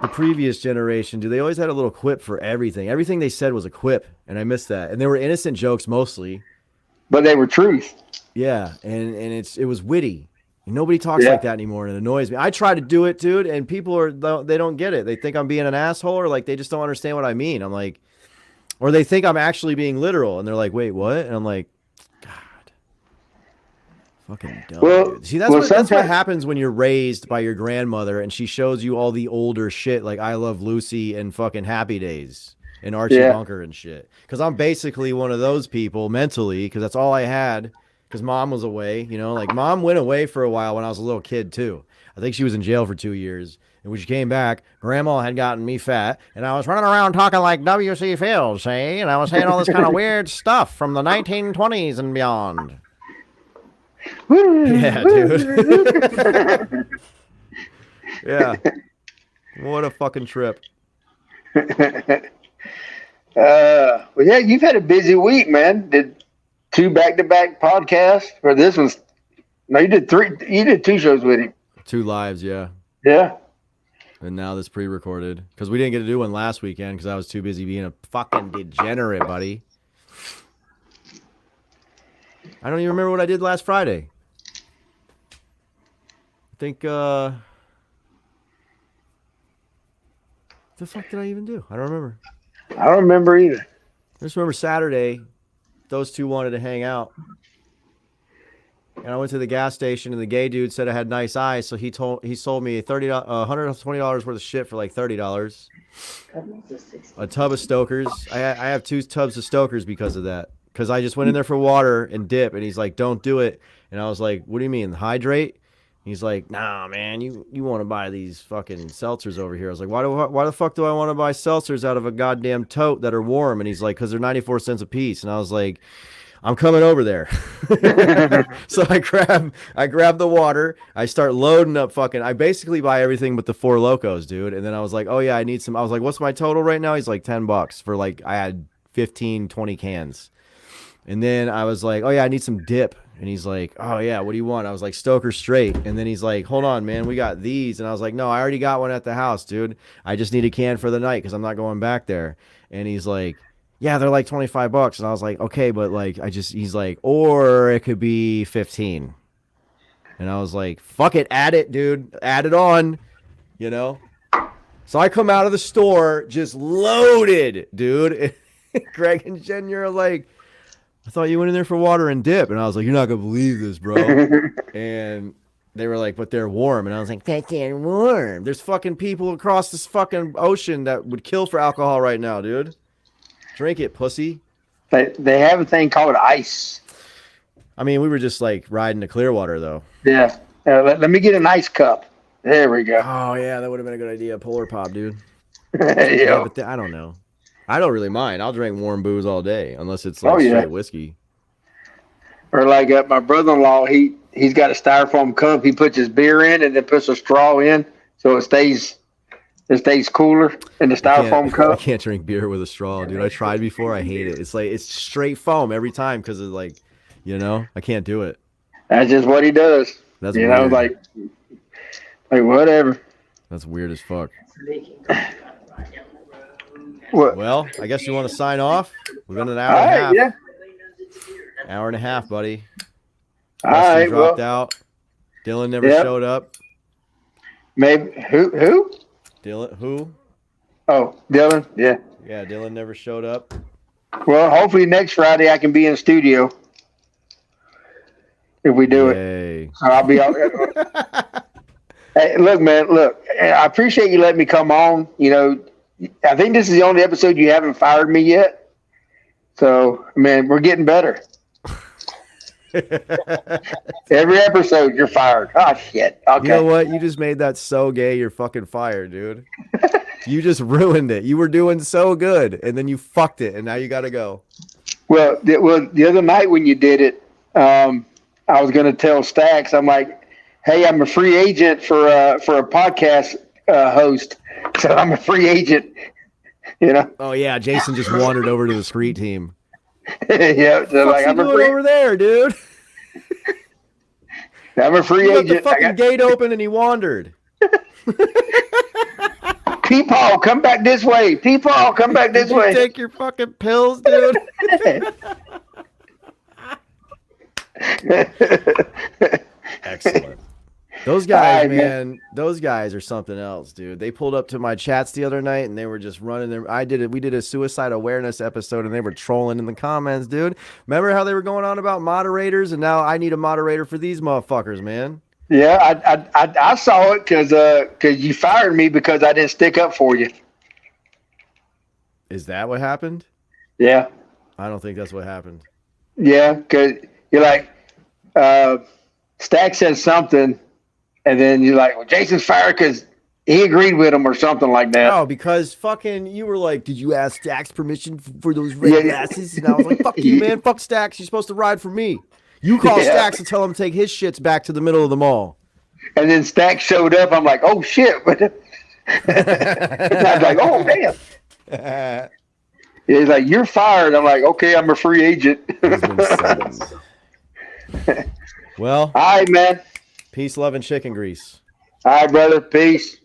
the previous generation. Dude, they always had a little quip for everything. Everything they said was a quip, and I miss that. And they were innocent jokes mostly. But they were truth. Yeah, and it was witty. Nobody talks Yeah. like that anymore, and it annoys me. I try to do it, dude, and they don't get it. They think I'm being an asshole, or like they just don't understand what I mean. I'm like, or they think I'm actually being literal, and they're like, "Wait, what?" And I'm like, God, fucking dumb, Well- dude. See, that's well, what that's what sometimes- happens when you're raised by your grandmother, and she shows you all the older shit, like I Love Lucy and fucking Happy Days and Archie Yeah. Bunker and shit. Because I'm basically one of those people mentally, because that's all I had. Because mom was away, like mom went away for a while when I was a little kid too. I think she was in jail for 2 years. And when she came back, grandma had gotten me fat, and I was running around talking like W.C. Fields, see? And I was saying all this kind of weird stuff from the 1920s and beyond. Yeah, dude. Yeah. What a fucking trip. Well, yeah, you've had a busy week, man. Did 2 back-to-back podcasts, or this was? No, you did 3. You did 2 shows with him. 2 lives, yeah. Yeah. And now this pre-recorded. Because we didn't get to do one last weekend because I was too busy being a fucking degenerate, buddy. I don't even remember what I did last Friday. I think, what the fuck did I even do? I don't remember. I don't remember either. I just remember Saturday, those two wanted to hang out. And I went to the gas station, and the gay dude said I had nice eyes, so he sold me $120 worth of shit for like $30. A tub of Stokers. I have 2 tubs of Stokers because of that. Because I just went in there for water and dip, and he's like, "Don't do it." And I was like, "What do you mean, hydrate?" He's like, "Nah, man, you want to buy these fucking seltzers over here." I was like, why the fuck do I want to buy seltzers out of a goddamn tote that are warm? And he's like, "Because they're 94 cents a piece." And I was like, "I'm coming over there." So I grab the water. I start loading up fucking. I basically buy everything but the Four Locos, dude. And then I was like, "Oh yeah, I need some." I was like, "What's my total right now?" He's like, $10 for like I had 15, 20 cans. And then I was like, "Oh yeah, I need some dip." And he's like, "Oh yeah, what do you want?" I was like, "Stoker straight." And then he's like, "Hold on, man, we got these." And I was like, "No, I already got one at the house, dude. I just need a can for the night because I'm not going back there." And he's like, "Yeah, they're like $25." And I was like, "Okay, but like he's like, or it could be 15." And I was like, "Fuck it, add it, dude. Add it on." So I come out of the store just loaded, dude. Greg and Jen, you're like, "I thought you went in there for water and dip." And I was like, "You're not going to believe this, bro." And they were like, "But they're warm." And I was like, "But they're warm. There's fucking people across this fucking ocean that would kill for alcohol right now, dude. Drink it, pussy." They have a thing called ice. I mean, we were just like riding to Clearwater, though. Yeah. Let me get an ice cup. There we go. Oh, yeah, that would have been a good idea. Polar Pop, dude. yeah. Yeah, but I don't know. I don't really mind. I'll drink warm booze all day, unless it's like straight whiskey. Or like my brother-in-law, he's got a styrofoam cup. He puts his beer in and then puts a straw in, so it stays cooler in the styrofoam I cup. can't drink beer with a straw, dude. I tried before. I hate it. It's like it's straight foam every time because of like, I can't do it. That's just what he does. That's weird. like whatever. That's weird as fuck. What? Well, I guess you want to sign off. We've been an hour All and a right, half. yeah. Hour and a half, buddy. All Dustin right, dropped well, out. Dylan never Yep. showed up. maybe who? Dylan, who? Oh, Dylan. Yeah. Yeah, Dylan never showed up. Well, hopefully next Friday I can be in the studio. If we do it, Yay. so I'll be out. Hey, look, man, look. I appreciate you letting me come on. You know, I think this is the only episode you haven't fired me yet. So, man, we're getting better. Every episode, you're fired. Oh shit. Okay. You know what? You just made that so gay. You're fucking fired, dude. You just ruined it. You were doing so good, and then you fucked it, and now you got to go. Well, the other night when you did it, I was going to tell Stacks. I'm like, hey, I'm a free agent for a podcast host. So I'm a free agent. You know. Oh yeah, Jason just wandered over to the street team. Yeah. So What's he doing over there, dude? I'm a free He left agent. the fucking gate open and he wandered. Peepaw, come back this way. Peepaw, come back this Did you way. take your fucking pills, dude? Excellent. Those guys, All right, man, those guys are something else, dude. They pulled up to my chats the other night and they were just running their. We did a suicide awareness episode and they were trolling in the comments, dude. Remember how they were going on about moderators, and now I need a moderator for these motherfuckers, man. Yeah, I saw it because you fired me because I didn't stick up for you. Is that what happened? Yeah. I don't think that's what happened. Yeah, because you're like, Stack said something, and then you're like, well, Jason's fired because he agreed with him or something like that. No, because fucking you were like, did you ask Stax permission for those red glasses? And I was like, fuck you, man. Fuck Stax. You're supposed to ride for me. You call Stax and tell him to take his shits back to the middle of the mall. And then Stack showed up. I'm like, oh, shit. I was like, oh, damn. He's like, you're fired. I'm like, okay, I'm a free agent. Well, all right, man. peace, love, and chicken grease. All right, brother. Peace.